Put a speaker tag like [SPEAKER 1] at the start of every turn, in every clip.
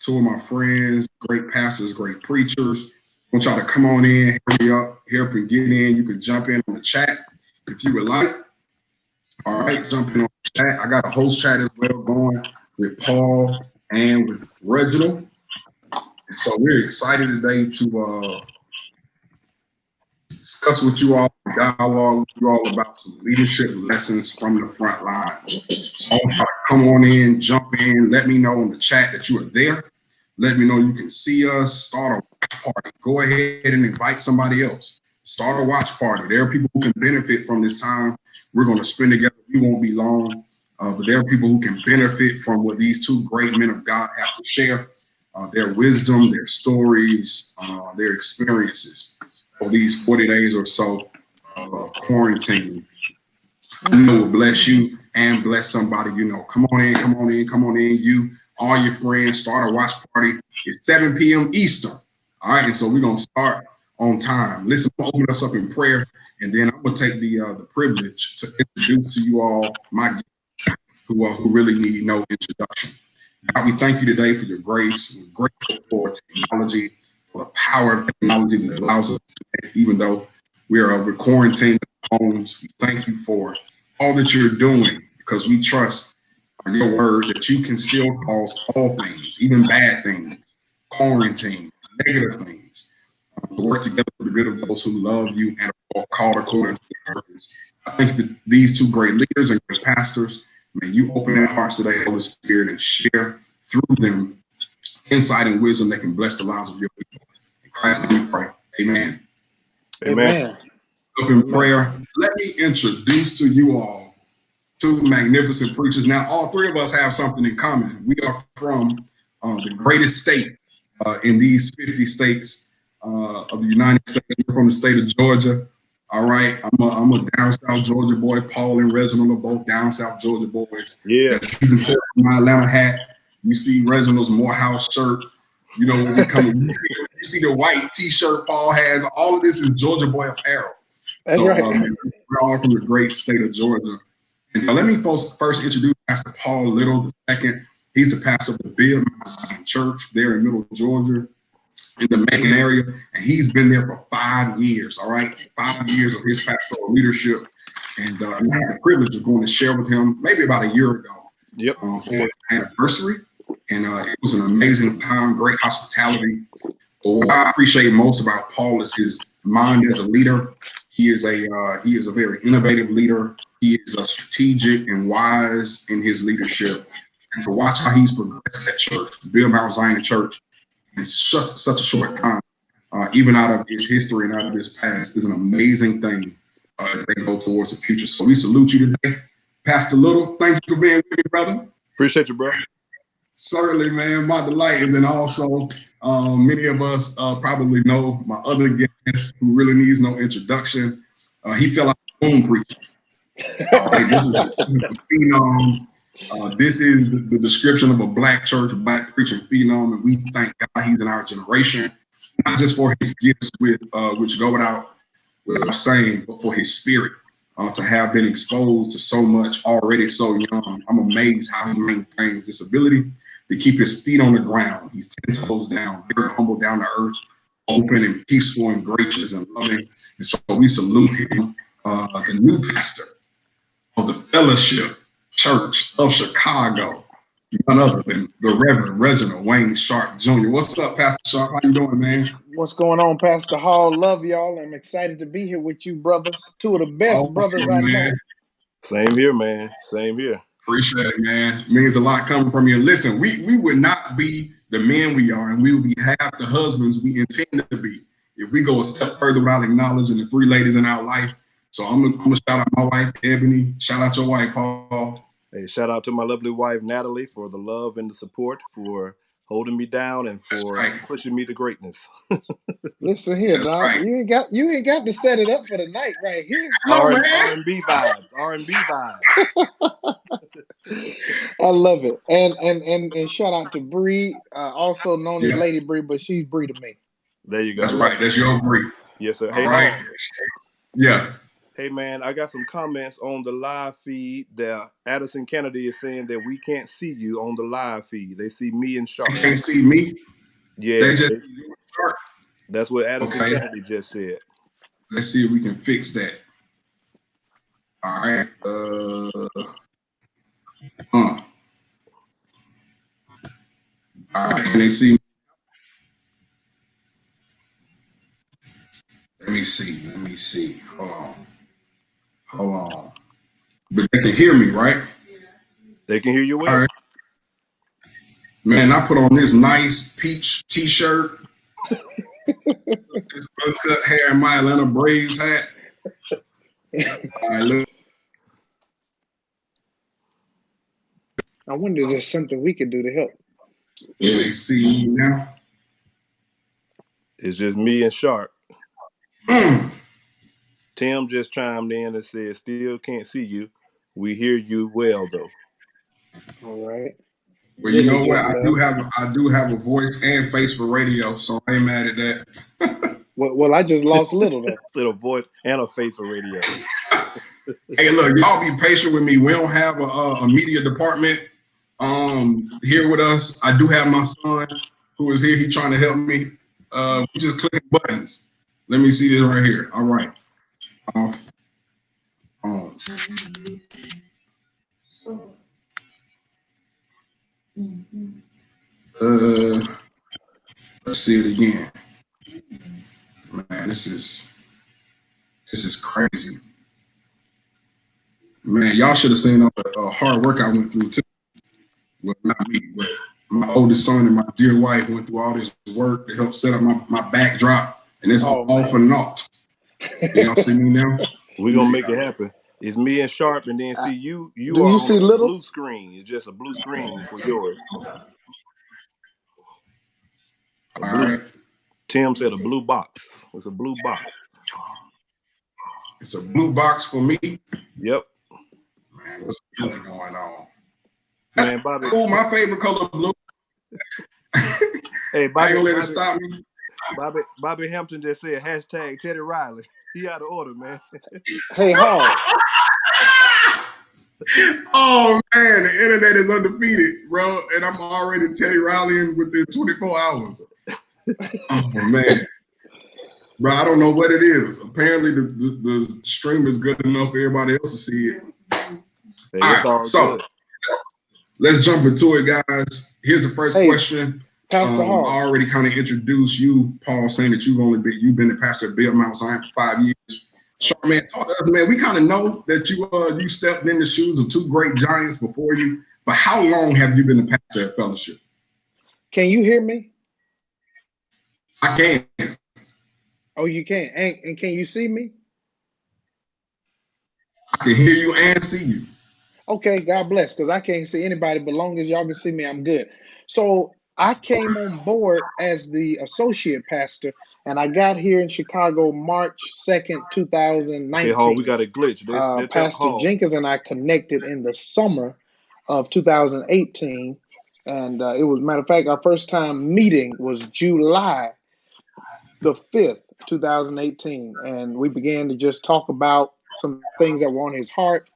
[SPEAKER 1] two of my friends, great pastors, great preachers. I want y'all to come on in, help and get in. You can jump in on the chat if you would like. All right, jump in on the chat. I got a host chat as well going with Paul and with Reginald. And so we're excited today to discuss with you all, dialogue with you all about some leadership lessons from the front line. So I want y'all to come on in, jump in, let me know in the chat that you are there. Let me know you can see us, start a watch party. Go ahead and invite somebody else. Start a watch party. There are people who can benefit from this time we're going to spend together. We won't be long, but there are people who can benefit from what these two great men of God have to share, their wisdom, their stories, their experiences for these 40 days or so of quarantine. I know will bless you and bless somebody you know. Come on in, come on in, come on in. You, all your friends, start a watch party. It's 7 p.m. Eastern. All right, and so we're going to start on time. Listen, I'm going to open us up in prayer, and then I'm going to take the privilege to introduce to you all my guests who really need no introduction. God, we thank you today for your grace. We're grateful for technology, for the power of technology that allows us to connect, even though we're quarantined at homes. We thank you for all that you're doing, because we trust your word that you can still cause all things, even bad things, quarantine, negative things, to work together for the good of those who love you and are called according to your purpose. I thank you for these two great leaders and great pastors. May you open their hearts today, Holy Spirit, and share through them insight and wisdom that can bless the lives of your people. In Christ's name we pray. Amen.
[SPEAKER 2] Amen.
[SPEAKER 1] Up in prayer, let me introduce to you all two magnificent preachers. Now, all three of us have something in common. We are from the greatest state in these 50 states of the United States. We're from the state of Georgia. All right, I'm a down south Georgia boy. Paul and Reginald are both down south Georgia boys.
[SPEAKER 2] Yeah.
[SPEAKER 1] As you can tell from my Atlanta hat, you see Reginald's Morehouse shirt. You know, when we come, you see the white T-shirt Paul has. All of this is Georgia boy apparel.
[SPEAKER 2] That's
[SPEAKER 1] so
[SPEAKER 2] right.
[SPEAKER 1] We're all from the great state of Georgia. And let me first introduce Pastor Paul Little II. He's the pastor of the Bill Church there in Middle Georgia, in the Macon area, and he's been there for 5 years. All right, 5 years of his pastoral leadership, and I had the privilege of going to share with him maybe about a year ago.
[SPEAKER 2] Yep.
[SPEAKER 1] For an anniversary, and it was an amazing time, great hospitality. But what I appreciate most about Paul is his mind as a leader. He is a very innovative leader. He is strategic and wise in his leadership. And to watch how he's progressed at church, Bill Mount Zion Church, in such a short time, even out of his history and out of his past, is an amazing thing as they go towards the future. So we salute you today, Pastor Little. Thank you for being with me, brother.
[SPEAKER 2] Appreciate you, bro.
[SPEAKER 1] Certainly, man, my delight. And then also, many of us probably know my other guest who really needs no introduction. He fell out of home preaching. This is a phenom. This is the description of a black church, a black preaching phenom, and we thank God he's in our generation, not just for his gifts, which go without saying, but for his spirit. To have been exposed to so much already so young. I'm amazed how he maintains this ability to keep his feet on the ground. He's 10 toes down, very humble, down to earth, open and peaceful and gracious and loving. And so we salute him, the new pastor of the Fellowship Church of Chicago, none other than the Reverend Reginald Wayne Sharpe Jr. What's up, Pastor Sharpe? How you doing, man?
[SPEAKER 3] What's going on, Pastor Hall? Love y'all. I'm excited to be here with you, brothers. Two of the best brothers I know.
[SPEAKER 2] Same here, man. Same here.
[SPEAKER 1] Appreciate it, man. It means a lot coming from you. Listen, we would not be the men we are, and we would be half the husbands we intend to be if we go a step further without acknowledging the three ladies in our life. So I'm gonna shout out my wife, Ebony. Shout out your wife, Paul.
[SPEAKER 2] Hey, shout out to my lovely wife, Natalie, for the love and the support, for holding me down and for pushing me to greatness.
[SPEAKER 3] Listen here, dog. Right. You ain't got to set it up for the night right here.
[SPEAKER 2] R&B vibe.
[SPEAKER 3] I love it. And shout out to Bree, also known as Lady Bree, but she's Bree to me.
[SPEAKER 2] There you go.
[SPEAKER 1] That's right. That's your Bree.
[SPEAKER 2] Yes, sir.
[SPEAKER 1] Hey, right. Yeah.
[SPEAKER 2] Hey man, I got some comments on the live feed. That Addison Kennedy is saying that we can't see you on the live feed. They see me and
[SPEAKER 1] They
[SPEAKER 2] Sharpe.
[SPEAKER 1] can't see me.
[SPEAKER 2] Yeah,
[SPEAKER 1] They just see you and Sharpe.
[SPEAKER 2] that's what Addison
[SPEAKER 1] Okay.
[SPEAKER 2] Kennedy just said.
[SPEAKER 1] Let's see if we can fix that. All right. All right. Can they see me? Let me see. Let me see. Hold on. Hold on. But they can hear me, right?
[SPEAKER 2] They can hear you
[SPEAKER 1] All
[SPEAKER 2] well.
[SPEAKER 1] right. Man, I put on this nice peach t-shirt, this uncut hair, and my Atlanta Braves hat. All right, look.
[SPEAKER 3] I wonder if there's something we could do to help.
[SPEAKER 1] Can they see me now?
[SPEAKER 2] It's just me and Sharpe.
[SPEAKER 1] Mm.
[SPEAKER 2] Tim just chimed in and said, "Still can't see you. We hear you well though."
[SPEAKER 3] All right.
[SPEAKER 1] But you
[SPEAKER 3] Billy
[SPEAKER 1] know what?
[SPEAKER 3] just left.
[SPEAKER 1] I do have a voice and face for radio, so I ain't mad at that.
[SPEAKER 3] Well, I just lost Little though.
[SPEAKER 2] Said a voice and a face for radio.
[SPEAKER 1] Hey, look, y'all be patient with me. We don't have a media department here with us. I do have my son who is here. He's trying to help me. We just clicking buttons. Let me see this right here. All right. Off. On. Let's see it again. Man, this is crazy. Man, y'all should have seen all the hard work I went through too. Well, not me, but my oldest son and my dear wife went through all this work to help set up my backdrop, and it's all for naught. Y'all see me now?
[SPEAKER 2] We're gonna make it happen. It's me and Sharpe, and then see you
[SPEAKER 3] Do
[SPEAKER 2] are
[SPEAKER 3] you
[SPEAKER 2] on
[SPEAKER 3] see
[SPEAKER 2] a
[SPEAKER 3] Little?
[SPEAKER 2] blue screen. It's just a blue screen for yours. A
[SPEAKER 1] All
[SPEAKER 2] blue
[SPEAKER 1] right.
[SPEAKER 2] Tim said a blue box. It's a blue box.
[SPEAKER 1] It's a blue box for me.
[SPEAKER 2] Yep.
[SPEAKER 1] Man, what's really going on?
[SPEAKER 2] Man,
[SPEAKER 1] That's
[SPEAKER 2] Bobby.
[SPEAKER 1] cool. My favorite color blue.
[SPEAKER 2] Hey,
[SPEAKER 1] I
[SPEAKER 2] Bobby,
[SPEAKER 1] ain't gonna let it stop me.
[SPEAKER 2] Bobby Hampton just said hashtag Teddy Riley. He out of order, man.
[SPEAKER 3] Hey, Hall.
[SPEAKER 1] Oh man, the internet is undefeated, bro, and I'm already Teddy Riley within 24 hours. Oh man, bro, I don't know what it is. Apparently, the stream is good enough for everybody else to see it.
[SPEAKER 2] Hey,
[SPEAKER 1] All
[SPEAKER 2] it's
[SPEAKER 1] right,
[SPEAKER 2] all
[SPEAKER 1] so
[SPEAKER 2] good.
[SPEAKER 1] let's jump into it, guys. Here's the first question.
[SPEAKER 3] Pastor
[SPEAKER 1] I
[SPEAKER 3] Hall.
[SPEAKER 1] already kind of introduced you, Paul, saying that you've been the pastor at Bill Mount Zion for 5 years. Sharpe, man, talk to us, man. We kind of know that you stepped in the shoes of two great giants before you, but how long have you been the pastor at Fellowship?
[SPEAKER 3] Can you hear me?
[SPEAKER 1] I can.
[SPEAKER 3] Oh, you can. And can you see me?
[SPEAKER 1] I can hear you and see you.
[SPEAKER 3] Okay, God bless, because I can't see anybody, but long as y'all can see me, I'm good. So I came on board as the associate pastor, and I got here in Chicago March 2nd,
[SPEAKER 2] Okay, Hall, we
[SPEAKER 3] 2019.
[SPEAKER 2] got a glitch. They're telling
[SPEAKER 3] Pastor
[SPEAKER 2] Hall.
[SPEAKER 3] Jenkins and I connected in the summer of 2018. And it was, matter of fact, our first time meeting was July the 5th, 2018. And we began to just talk about some things that were on his heart.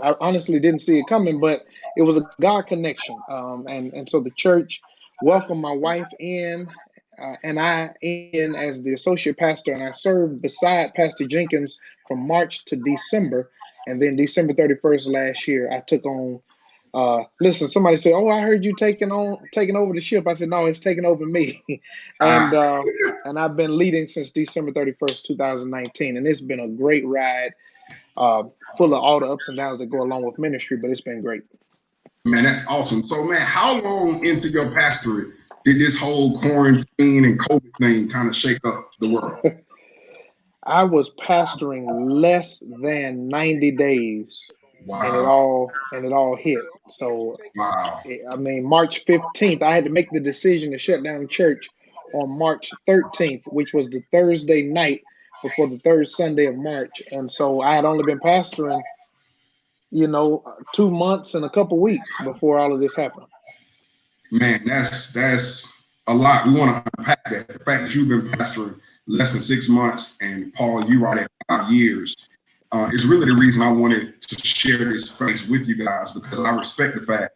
[SPEAKER 3] I honestly didn't see it coming, but it was a God connection. And so the church welcomed my wife in and I in as the associate pastor, and I served beside Pastor Jenkins from March to December. And then December 31st last year, I took on. Listen, somebody said, "Oh, I heard you taking over the ship." I said, "No, it's taking over me," and I've been leading since December 31st, 2019, and it's been a great ride. Full of all the ups and downs that go along with ministry, but it's been great.
[SPEAKER 1] Man, that's awesome. So, man, how long into your pastorate did this whole quarantine and COVID thing kind of shake up the world?
[SPEAKER 3] I was pastoring less than 90 days, and it
[SPEAKER 1] Wow.
[SPEAKER 3] all hit. So,
[SPEAKER 1] Wow.
[SPEAKER 3] I mean, March 15th, I had to make the decision to shut down church on March 13th, which was the Thursday night before the third Sunday of March. And so I had only been pastoring, 2 months and a couple weeks before all of this happened.
[SPEAKER 1] Man, that's a lot. We want to unpack that. The fact that you've been pastoring less than 6 months, and Paul, you right at 5 years. is really the reason I wanted to share this space with you guys, because I respect the fact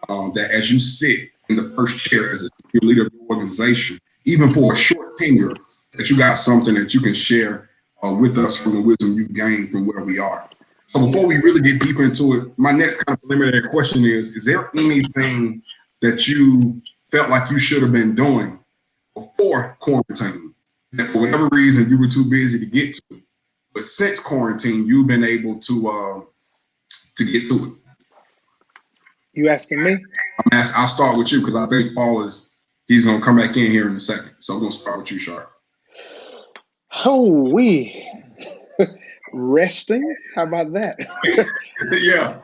[SPEAKER 1] that as you sit in the first chair as a senior leader of the organization, even for a short tenure, that you got something that you can share with us from the wisdom you've gained from where we are. So before we really get deep into it, my next kind of preliminary question is there anything that you felt like you should have been doing before quarantine that for whatever reason you were too busy to get to, but since quarantine you've been able to get to it?
[SPEAKER 3] You asking me?
[SPEAKER 1] I'll start with you because I think he's gonna come back in here in a second. So I'm gonna start with you, Sharp.
[SPEAKER 3] Oh, we resting. How about that?
[SPEAKER 1] Yeah.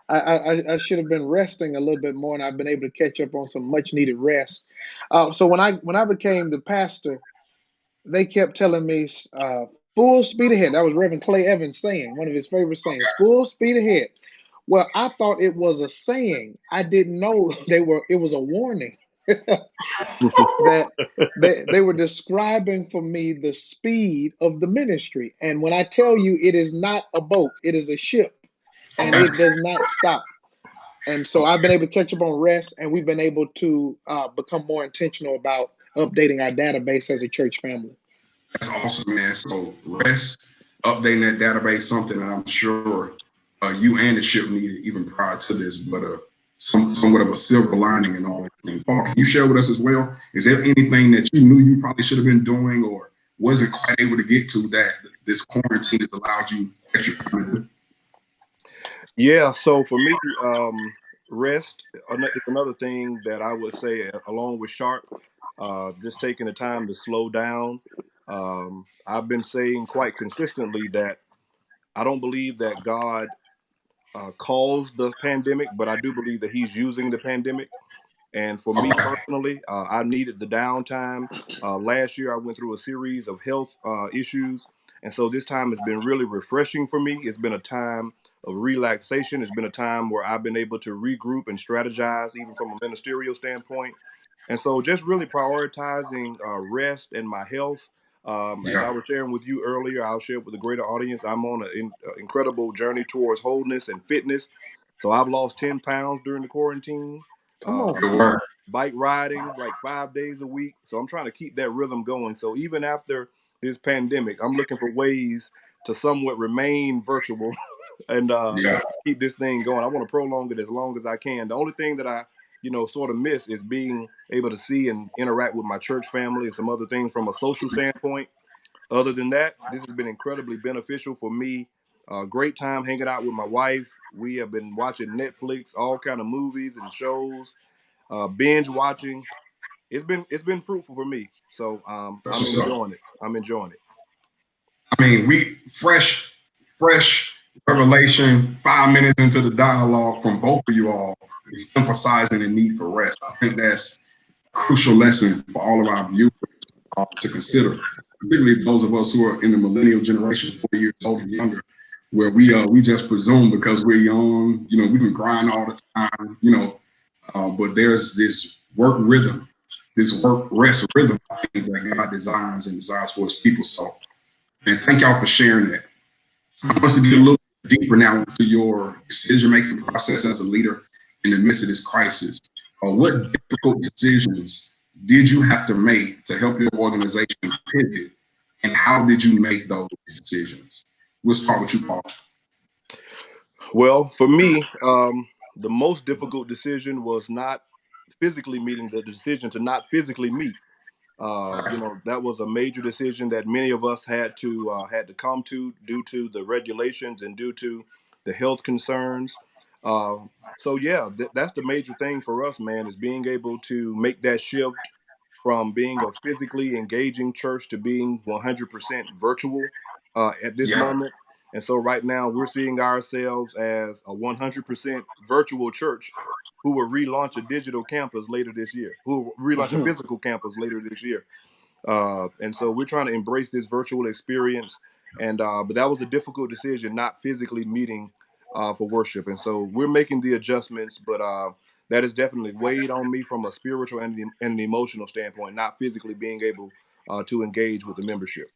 [SPEAKER 3] I should have been resting a little bit more, and I've been able to catch up on some much needed rest. So when I became the pastor, they kept telling me full speed ahead. That was Reverend Clay Evans saying, one of his favorite sayings, full speed ahead. Well, I thought it was a saying. I didn't know it was a warning that they were describing for me the speed of the ministry. And when I tell you it is not a boat, it is a ship, and
[SPEAKER 1] Okay.
[SPEAKER 3] it does not stop. And so I've been able to catch up on rest, and we've been able to become more intentional about updating our database as a church family.
[SPEAKER 1] That's awesome, man. So rest, updating that database, something that I'm sure you and the ship needed even prior to this, but somewhat of a silver lining in all this thing. Paul, can you share with us as well? Is there anything that you knew you probably should have been doing or wasn't quite able to get to that this quarantine has allowed you extra time to do?
[SPEAKER 2] Yeah, so for me, rest is another thing that I would say, along with Sharp, just taking the time to slow down. I've been saying quite consistently that I don't believe that God caused the pandemic, but I do believe that He's using the pandemic. And for me
[SPEAKER 1] Okay.
[SPEAKER 2] personally, I needed the downtime. Last year, I went through a series of health issues. And so this time has been really refreshing for me. It's been a time of relaxation. It's been a time where I've been able to regroup and strategize, even from a ministerial standpoint. And so just really prioritizing rest and my health. As I
[SPEAKER 1] Yeah.
[SPEAKER 2] was sharing with you earlier, I'll share with the greater audience. I'm on an incredible journey towards wholeness and fitness. So I've lost 10 pounds during the quarantine.
[SPEAKER 3] Come on.
[SPEAKER 1] Good work.
[SPEAKER 2] Bike riding like 5 days a week. So I'm trying to keep that rhythm going. So even after this pandemic, I'm looking for ways to somewhat remain virtual and
[SPEAKER 1] Yeah.
[SPEAKER 2] keep this thing going. I want to prolong it as long as I can. The only thing that I, sort of miss is being able to see and interact with my church family and some other things from a social standpoint. Other than that, this has been incredibly beneficial for me. Great time hanging out with my wife. We have been watching Netflix, all kind of movies and shows, binge watching. It's been fruitful for me. So
[SPEAKER 1] That's
[SPEAKER 2] I'm
[SPEAKER 1] what's up.
[SPEAKER 2] enjoying it. I'm enjoying it.
[SPEAKER 1] I mean, we fresh revelation 5 minutes into the dialogue from both of you all is emphasizing the need for rest. I think that's a crucial lesson for all of our viewers to consider, particularly those of us who are in the millennial generation, 40 years old and younger, where we just presume because we're young, we can grind all the time, but there's this work rhythm, this work rest rhythm, I think, that God designs and desires for His people. So, and thank y'all for sharing that. I want to get a little deeper now into your decision-making process as a leader in the midst of this crisis. What difficult decisions did you have to make to help your organization pivot, and how did you make those decisions? We'll start with you, Paul.
[SPEAKER 2] Well, for me, the most difficult decision was not physically meeting the decision to not physically meet. That was a major decision that many of us had to come to due to the regulations and due to the health concerns. Uh, so yeah, that's the major thing for us, man, is being able to make that shift from being a physically engaging church to being 100% virtual at this
[SPEAKER 1] Yeah,
[SPEAKER 2] moment. And so right now we're seeing ourselves as a 100% virtual church who will relaunch a digital campus later this year, who will relaunch a physical campus later this year. And so we're trying to embrace this virtual experience. And but that was a difficult decision, not physically meeting for worship. And so we're making the adjustments, but that has definitely weighed on me from a spiritual and an emotional standpoint, not physically being able to engage with the membership.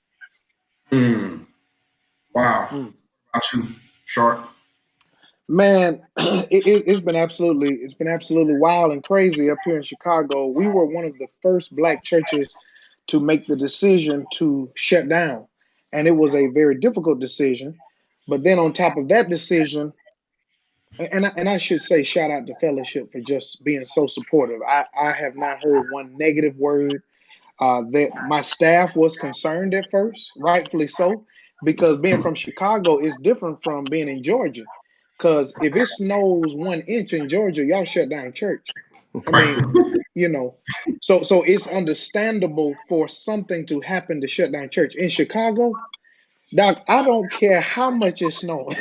[SPEAKER 1] Mm, wow.
[SPEAKER 3] Mm.
[SPEAKER 1] about you, Sharp?
[SPEAKER 3] Man, it's been absolutely wild and crazy up here in Chicago. We were one of the first black churches to make the decision to shut down, and it was a very difficult decision. But then on top of that decision, and I should say shout out to Fellowship for just being so supportive. I have not heard one negative word. That my staff was concerned at first, rightfully so, because being from Chicago is different from being in Georgia. Because if it snows 1 inch in Georgia, y'all shut down church. I
[SPEAKER 1] Right.
[SPEAKER 3] mean, you know, so it's understandable for something to happen to shut down church in Chicago. Doc, I don't care how much it snows.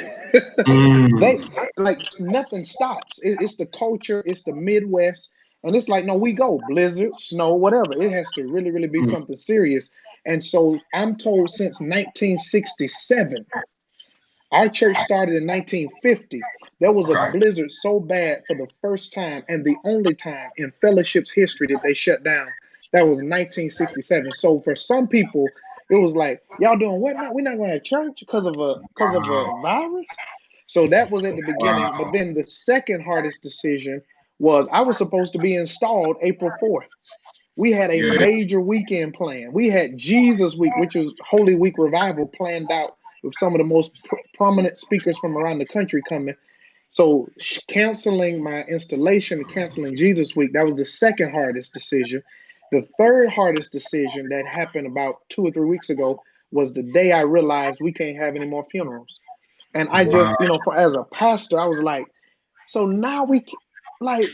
[SPEAKER 3] They
[SPEAKER 1] Mm,
[SPEAKER 3] like nothing stops. It's the culture, it's the Midwest, and it's like no, we go blizzard, snow, whatever. It has to really, really be
[SPEAKER 1] mm,
[SPEAKER 3] something serious. And so I'm told since 1967, our church started in 1950. There was a
[SPEAKER 1] okay.
[SPEAKER 3] blizzard so bad for the first time and the only time in Fellowship's history that they shut down. That was 1967. So for some people, it was like, y'all doing what now? We're not going to have church because of
[SPEAKER 1] Wow.
[SPEAKER 3] a virus. So that was at the beginning. But
[SPEAKER 1] Wow.
[SPEAKER 3] then the second hardest decision was I was supposed to be installed April 4th. We had a
[SPEAKER 1] Yeah.
[SPEAKER 3] major weekend plan. We had Jesus Week, which was Holy Week revival, planned out with some of the most prominent speakers from around the country coming. So canceling my installation, canceling Jesus Week, that was the second hardest decision. The third hardest decision that happened about 2 or 3 weeks ago was the day I realized we can't have any more funerals. And I
[SPEAKER 1] Wow.
[SPEAKER 3] just, for as a pastor, I was like, so now like,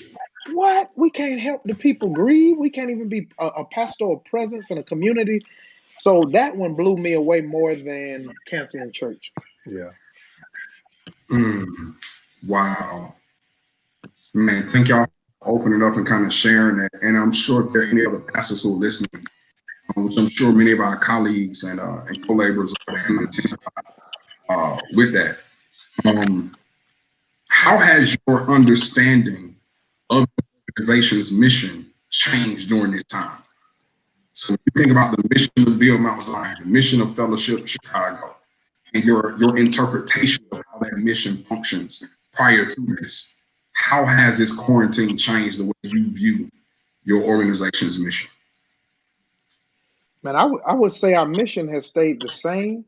[SPEAKER 3] what? We can't help the people grieve. We can't even be a pastoral presence in a community. So that one blew me away more than canceling church.
[SPEAKER 2] Yeah.
[SPEAKER 1] Mm, wow. Man, thank y'all for opening up and kind of sharing that. And I'm sure if there are any other pastors who are listening, which I'm sure many of our colleagues and co-laborers are with that. Um, how has your understanding of the organization's mission changed during this time? So when you think about the mission of Build Mount Zion, the mission of Fellowship Chicago, and your interpretation of how that mission functions prior to this, how has this quarantine changed the way you view your organization's mission?
[SPEAKER 3] Man, I would say our mission has stayed the same.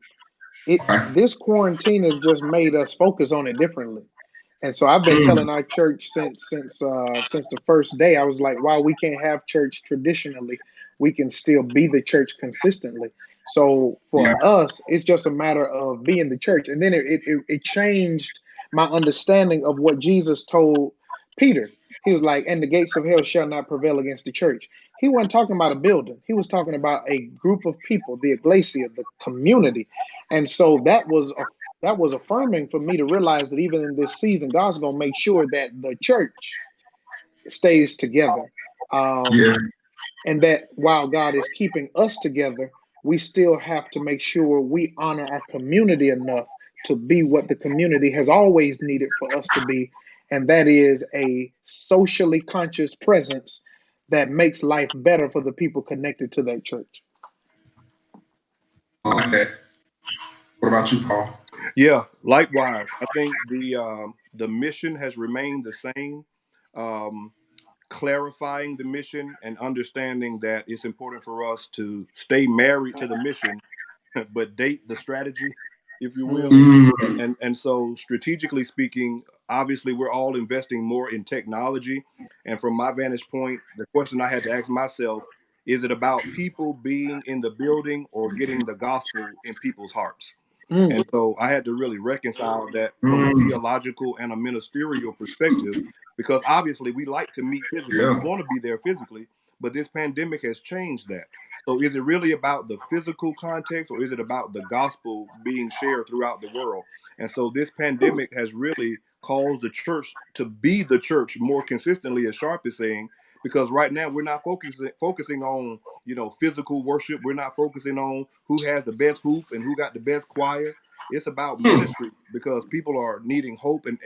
[SPEAKER 1] Okay.
[SPEAKER 3] This quarantine has just made us focus on it differently. And so I've been
[SPEAKER 1] Mm,
[SPEAKER 3] telling our church since the first day. I was like, while we can't have church traditionally, we can still be the church consistently. So
[SPEAKER 1] yeah.
[SPEAKER 3] for us, it's just a matter of being the church. And then it changed my understanding of what Jesus told Peter. He was like, and the gates of hell shall not prevail against the church. He wasn't talking about a building. He was talking about a group of people, the ecclesia, the community. And so that was affirming for me to realize that even in this season, God's going to make sure that the church stays together.
[SPEAKER 1] Yeah.
[SPEAKER 3] And that while God is keeping us together, we still have to make sure we honor our community enough to be what the community has always needed for us to be. And that is a socially conscious presence that makes life better for the people connected to that church.
[SPEAKER 1] I like that. What about you, Paul?
[SPEAKER 2] Yeah, likewise. I think the mission has remained the same. Um, Clarifying the mission and understanding that it's important for us to stay married to the mission, but date the strategy, if you will.
[SPEAKER 3] Mm,
[SPEAKER 1] Mm,
[SPEAKER 2] And so, strategically speaking, obviously, we're all investing more in technology. And from my vantage point, the question I had to ask myself is it about people being in the building or getting the gospel in people's hearts?
[SPEAKER 3] mm,
[SPEAKER 2] And so I had to really reconcile that from a
[SPEAKER 1] mm,
[SPEAKER 2] theological and a ministerial perspective, because obviously we like to meet physically. We
[SPEAKER 1] yeah.
[SPEAKER 2] want to be there physically, but this pandemic has changed that. So is it really about the physical context or is it about the gospel being shared throughout the world? And so this pandemic has really caused the church to be the church more consistently, as Sharp is saying, because right now we're not focusing on physical worship. We're not focusing on who has the best hoop and who got the best choir. It's about
[SPEAKER 1] Mm,
[SPEAKER 2] ministry because people are needing hope and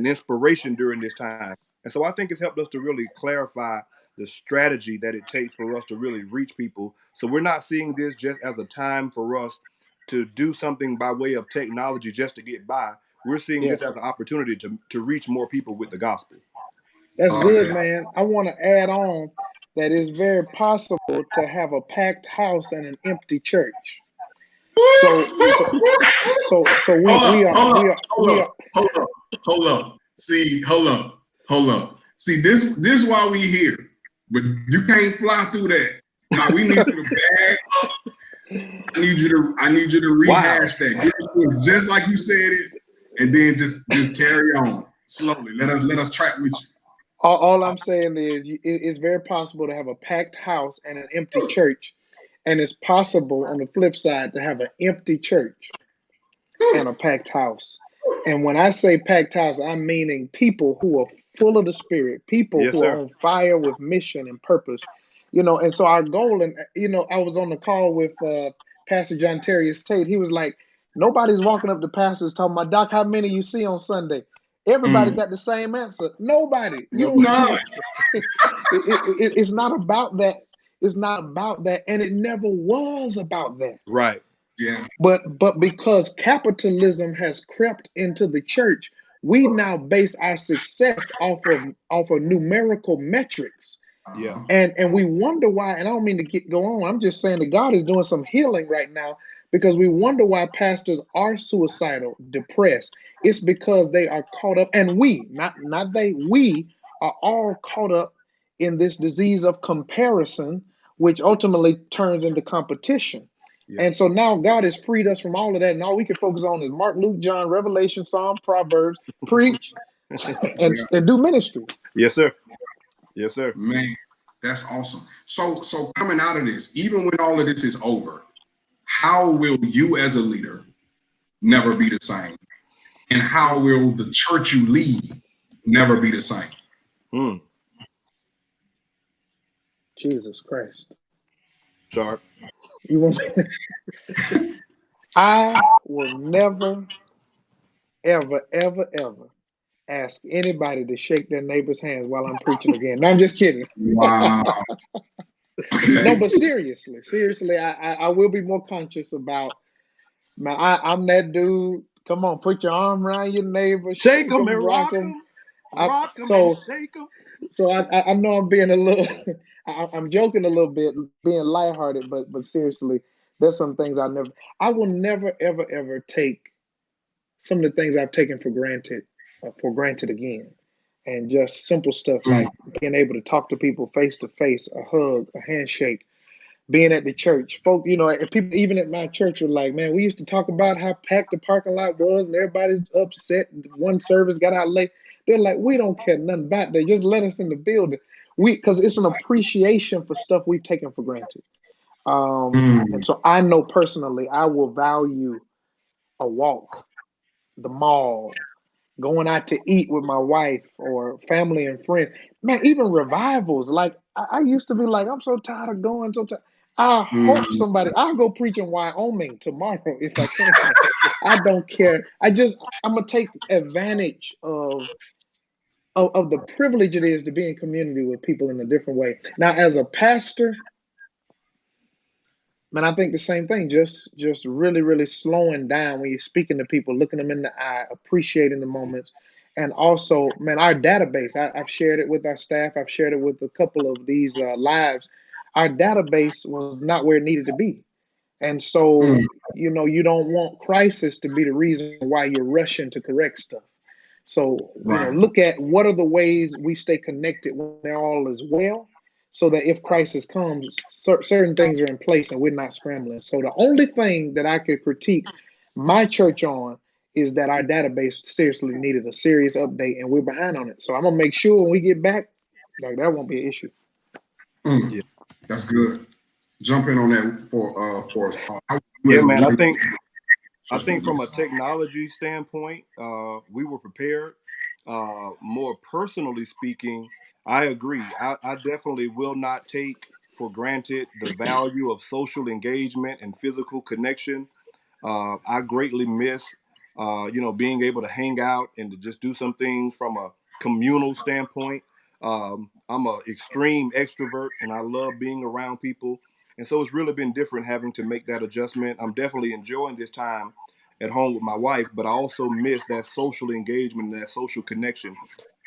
[SPEAKER 2] inspiration during this time. And so I think it's helped us to really clarify the strategy that it takes for us to really reach people. So we're not seeing this just as a time for us to do something by way of technology just to get by. We're seeing
[SPEAKER 3] Yeah,
[SPEAKER 2] this as an opportunity to reach more people with the gospel.
[SPEAKER 3] that's good,
[SPEAKER 1] Yeah.
[SPEAKER 3] man. I want to add on that it's very possible to have a packed house and an empty church. So, so, so we
[SPEAKER 1] Hold
[SPEAKER 3] we
[SPEAKER 1] up,
[SPEAKER 3] are
[SPEAKER 1] hold up,
[SPEAKER 3] we are
[SPEAKER 1] hold
[SPEAKER 3] we
[SPEAKER 1] up,
[SPEAKER 3] are.
[SPEAKER 1] hold up, hold up. See, hold up, hold up. See, this why we here, but you can't fly through that. Now we need you to bag up. I need you to
[SPEAKER 2] Wow.
[SPEAKER 1] rehash that. Give it to us just like you said it, and then just carry on slowly. Let us track with you.
[SPEAKER 3] All I'm saying is, it's very possible to have a packed house and an empty church, and it's possible on the flip side to have an empty church and a packed house. And when I say packed house, I'm meaning people who are full of the Spirit, people
[SPEAKER 2] Yes,
[SPEAKER 3] who are
[SPEAKER 2] sir.
[SPEAKER 3] on fire with mission and purpose. And so our goal, and I was on the call with Pastor John Terrius Tate. He was like, nobody's walking up to pastors talking about, Doc, how many you see on Sunday? Everybody
[SPEAKER 1] Mm.
[SPEAKER 3] got the same answer. Nobody. You don't
[SPEAKER 2] Nobody.
[SPEAKER 1] No.
[SPEAKER 3] see. It's not about that. It's not about that, and it never was about that.
[SPEAKER 2] Right.
[SPEAKER 1] Yeah.
[SPEAKER 3] But because capitalism has crept into the church, we now base our success off of numerical metrics.
[SPEAKER 2] Yeah.
[SPEAKER 1] Uh-huh.
[SPEAKER 3] And we wonder why, and I don't mean to go on. I'm just saying that God is doing some healing right now because we wonder why pastors are suicidal, depressed. It's because they are caught up, and we, not they, we are all caught up in this disease of comparison, which ultimately turns into competition.
[SPEAKER 2] Yeah.
[SPEAKER 3] And so now God has freed us from all of that, and all we can focus on is Mark, Luke, John, Revelation, Psalm, Proverbs, preach, and,
[SPEAKER 1] Yeah.
[SPEAKER 3] and do ministry.
[SPEAKER 2] Yes, sir. Yes, sir.
[SPEAKER 1] Man, that's awesome. So coming out of this, even when all of this is over, how will you as a leader never be the same? And how will the church you lead never be the same?
[SPEAKER 2] Hmm.
[SPEAKER 3] Jesus Christ.
[SPEAKER 2] Sharp.
[SPEAKER 3] You want me? I will never, ever, ever, ever ask anybody to shake their neighbor's hands while I'm preaching again. No, I'm just kidding.
[SPEAKER 1] Wow.
[SPEAKER 3] No,
[SPEAKER 1] Okay.
[SPEAKER 3] but seriously, I will be more conscious about, man, I'm that dude. Come on, put your arm around your neighbor,
[SPEAKER 2] Shake
[SPEAKER 3] shake
[SPEAKER 2] them
[SPEAKER 3] them,
[SPEAKER 2] and
[SPEAKER 3] rock them.
[SPEAKER 2] rock them and
[SPEAKER 3] So,
[SPEAKER 2] shake them.
[SPEAKER 3] I know I'm being a little, I'm joking a little bit, being lighthearted, but seriously, there's some things I will never, ever, ever take some of the things I've taken for granted again. And just simple stuff
[SPEAKER 1] Mm,
[SPEAKER 3] like being able to talk to people face to face, a hug, a handshake, being at the church. Folk, people even at my church were like, man, we used to talk about how packed the parking lot was and everybody's upset. One service got out late. They're like, we don't care nothing about that. Just let us in the building. Because it's an appreciation for stuff we've taken for granted. And
[SPEAKER 1] mm,
[SPEAKER 3] so I know personally, I will value a walk, the mall, going out to eat with my wife or family and friends. Man, even revivals. Like I used to be like, I'm so tired of going. So tired. I hope
[SPEAKER 1] mm.
[SPEAKER 3] I'll go preach in Wyoming tomorrow if I can. I don't care. I'm gonna take advantage of the privilege it is to be in community with people in a different way. Now, as a pastor, man, I think the same thing. Just really, really slowing down when you're speaking to people, looking them in the eye, appreciating the moments, and also, man, our database. I've shared it with our staff. I've shared it with a couple of these lives. Our database was not where it needed to be, and so
[SPEAKER 1] Mm,
[SPEAKER 3] you don't want crisis to be the reason why you're rushing to correct stuff. So,
[SPEAKER 1] right.
[SPEAKER 3] look at what are the ways we stay connected when all is well, so that if crisis comes, certain things are in place and we're not scrambling. So, the only thing that I could critique my church on is that our database seriously needed a serious update and we're behind on it. So, I'm going to make sure when we get back, like that won't be an issue.
[SPEAKER 1] Mm,
[SPEAKER 2] Yeah.
[SPEAKER 1] that's good. Jump in on that for us. How you
[SPEAKER 2] Yeah,
[SPEAKER 1] as a
[SPEAKER 2] man. I
[SPEAKER 1] leader
[SPEAKER 2] think I
[SPEAKER 1] just be
[SPEAKER 2] think
[SPEAKER 1] with
[SPEAKER 2] from a
[SPEAKER 1] us.
[SPEAKER 2] technology standpoint, we were prepared. More personally speaking, I agree. I definitely will not take for granted the value of social engagement and physical connection. I greatly miss, being able to hang out and to just do some things from a communal standpoint. I'm a extreme extrovert, and I love being around people. And so it's really been different having to make that adjustment. I'm definitely enjoying this time at home with my wife, but I also miss that social engagement and that social connection.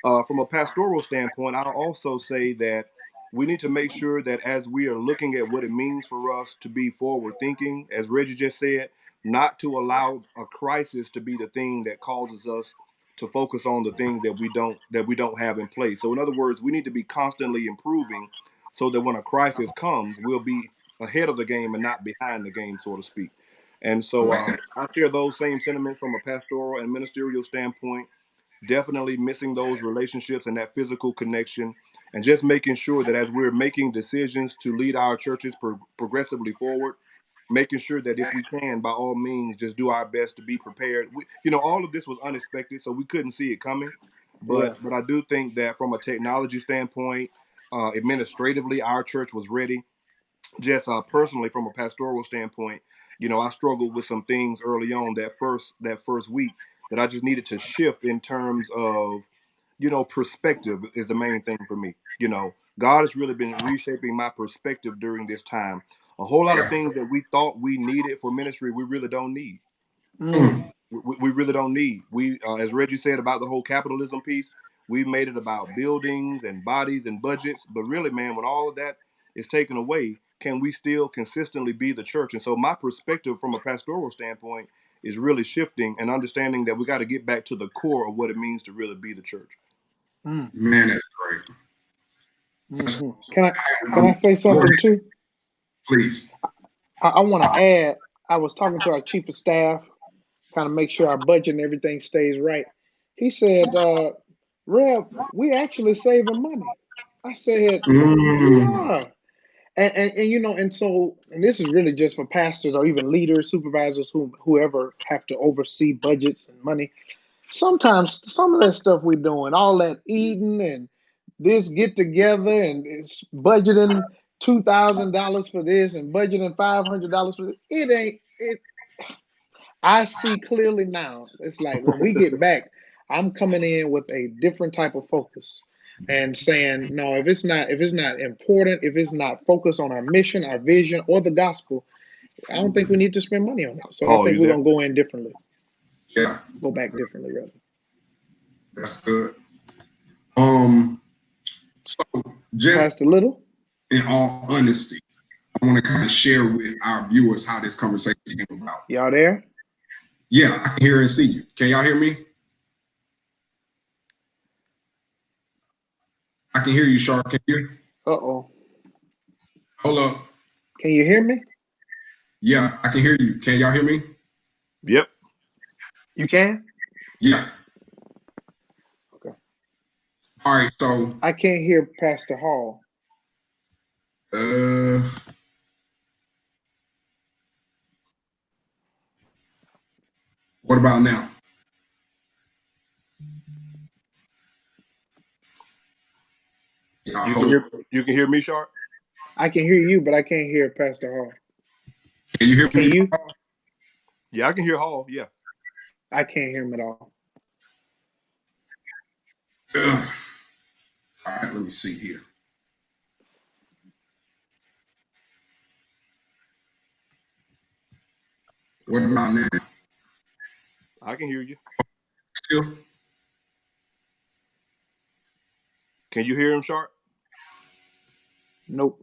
[SPEAKER 2] From a pastoral standpoint, I'll also say that we need to make sure that as we are looking at what it means for us to be forward thinking, as Reggie just said, not to allow a crisis to be the thing that causes us to focus on the things that we don't have in place. So in other words, we need to be constantly improving so that when a crisis comes, we'll be ahead of the game and not behind the game, so to speak. And so I share those same sentiments from a pastoral and ministerial standpoint. Definitely missing those relationships and that physical connection, and just making sure that as we're making decisions to lead our churches progressively forward, making sure that if we can, by all means, just do our best to be prepared. All of this was unexpected, so we couldn't see it coming.
[SPEAKER 3] Yeah.
[SPEAKER 2] But I do think that from a technology standpoint, administratively, our church was ready. Just personally, from a pastoral standpoint, I struggled with some things early on that first week that I just needed to shift in terms of, perspective is the main thing for me. God has really been reshaping my perspective during this time. A whole lot of
[SPEAKER 1] Yeah.
[SPEAKER 2] things that we thought we needed for ministry, we really don't need.
[SPEAKER 3] Mm.
[SPEAKER 1] Mm.
[SPEAKER 2] We really don't need. As Reggie said about the whole capitalism piece, we've made it about buildings and bodies and budgets. But really, man, when all of that is taken away, can we still consistently be the church? And so my perspective from a pastoral standpoint is really shifting and understanding that we got to get back to the core of what it means to really be the church.
[SPEAKER 3] Mm.
[SPEAKER 1] Man, that's great. That's
[SPEAKER 3] Hmm.
[SPEAKER 1] awesome.
[SPEAKER 3] Can I say
[SPEAKER 1] Go ahead,
[SPEAKER 3] something too?
[SPEAKER 1] please.
[SPEAKER 3] I want to add. I was talking to our chief of staff, kind of make sure our budget and everything stays right. He said, "Rev, we actually saving money." I said, "We
[SPEAKER 1] Mm.
[SPEAKER 3] are." And this is really just for pastors or even leaders, supervisors, whoever have to oversee budgets and money. Sometimes some of that stuff we're doing, all that eating and this get together and it's budgeting $2,000 for this and budgeting $500 for this, it ain't it. I see clearly now. It's like when we get back, I'm coming in with a different type of focus and saying, no, if it's not important, if it's not focused on our mission, our vision, or the gospel, I don't think we need to spend money on it. So I
[SPEAKER 2] Paul,
[SPEAKER 3] think
[SPEAKER 2] you
[SPEAKER 3] we're
[SPEAKER 2] there?
[SPEAKER 3] gonna go in differently,
[SPEAKER 1] Yeah,
[SPEAKER 3] go back differently, rather.
[SPEAKER 1] that's good. Um, so just
[SPEAKER 3] Pastor Little,
[SPEAKER 1] in all honesty, I want to kind of share with our viewers how this conversation came about.
[SPEAKER 3] y'all there?
[SPEAKER 1] Yeah, I can hear and see you. Can y'all hear me? I can hear you, Sharp. Can you?
[SPEAKER 3] Uh-oh.
[SPEAKER 1] Hold up.
[SPEAKER 3] Can you hear me?
[SPEAKER 1] Yeah, I can hear you. Can y'all hear me?
[SPEAKER 2] Yep.
[SPEAKER 3] You can?
[SPEAKER 1] Yeah.
[SPEAKER 3] Okay.
[SPEAKER 1] All right. So,
[SPEAKER 3] I can't hear Pastor Hall.
[SPEAKER 1] uh, what about now? Y'all
[SPEAKER 2] You can
[SPEAKER 1] hold.
[SPEAKER 2] hear me, Sharp?
[SPEAKER 3] I can hear you, but I can't hear Pastor Hall.
[SPEAKER 1] Can you hear
[SPEAKER 3] Can
[SPEAKER 1] me?
[SPEAKER 3] you?
[SPEAKER 2] Yeah, I can hear Hall. Yeah.
[SPEAKER 3] I can't hear him at all.
[SPEAKER 1] All right. Let me see here. What about now?
[SPEAKER 2] I can hear you.
[SPEAKER 1] Still?
[SPEAKER 2] Can you hear him, Sharp?
[SPEAKER 3] Nope.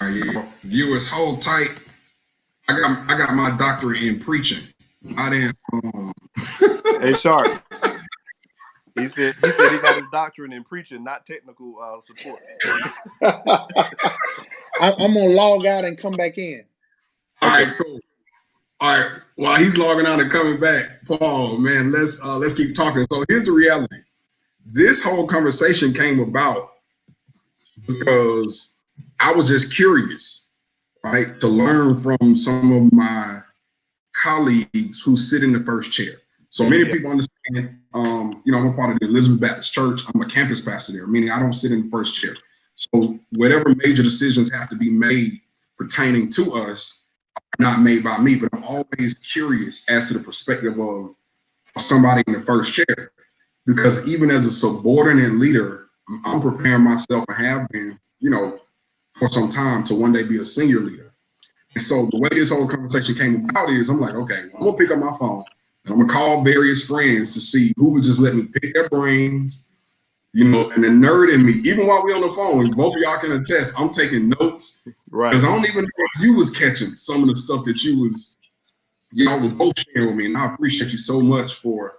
[SPEAKER 1] All right, y'all. Viewers, hold tight. I got my doctorate in preaching. I didn't.
[SPEAKER 2] Hey, Sharp. He said he got his doctorate in preaching, not technical support.
[SPEAKER 3] I'm gonna log out and come back in.
[SPEAKER 1] All
[SPEAKER 2] Okay.
[SPEAKER 1] right, cool. All right. While he's logging out and coming back, Paul, man, let's keep talking. So here's the reality. This whole conversation came about because I was just curious, right, to learn from some of my colleagues who sit in the first chair. So many
[SPEAKER 2] Yeah.
[SPEAKER 1] people understand, I'm a part of the Elizabeth Baptist Church. I'm a campus pastor there, meaning I don't sit in the first chair. So whatever major decisions have to be made pertaining to us are not made by me, but I'm always curious as to the perspective of somebody in the first chair. Because even as a subordinate leader, I'm preparing myself and have been, for some time to one day be a senior leader. And so the way this whole conversation came about is I'm like, okay, well, I'm gonna pick up my phone and I'm gonna call various friends to see who would just let me pick their brains, and the nerd in me, even while we're on the phone, and both of y'all can attest, I'm taking notes.
[SPEAKER 2] Right.
[SPEAKER 1] Because I don't even know if you was catching some of the stuff that y'all was both sharing with me. And I appreciate you so much for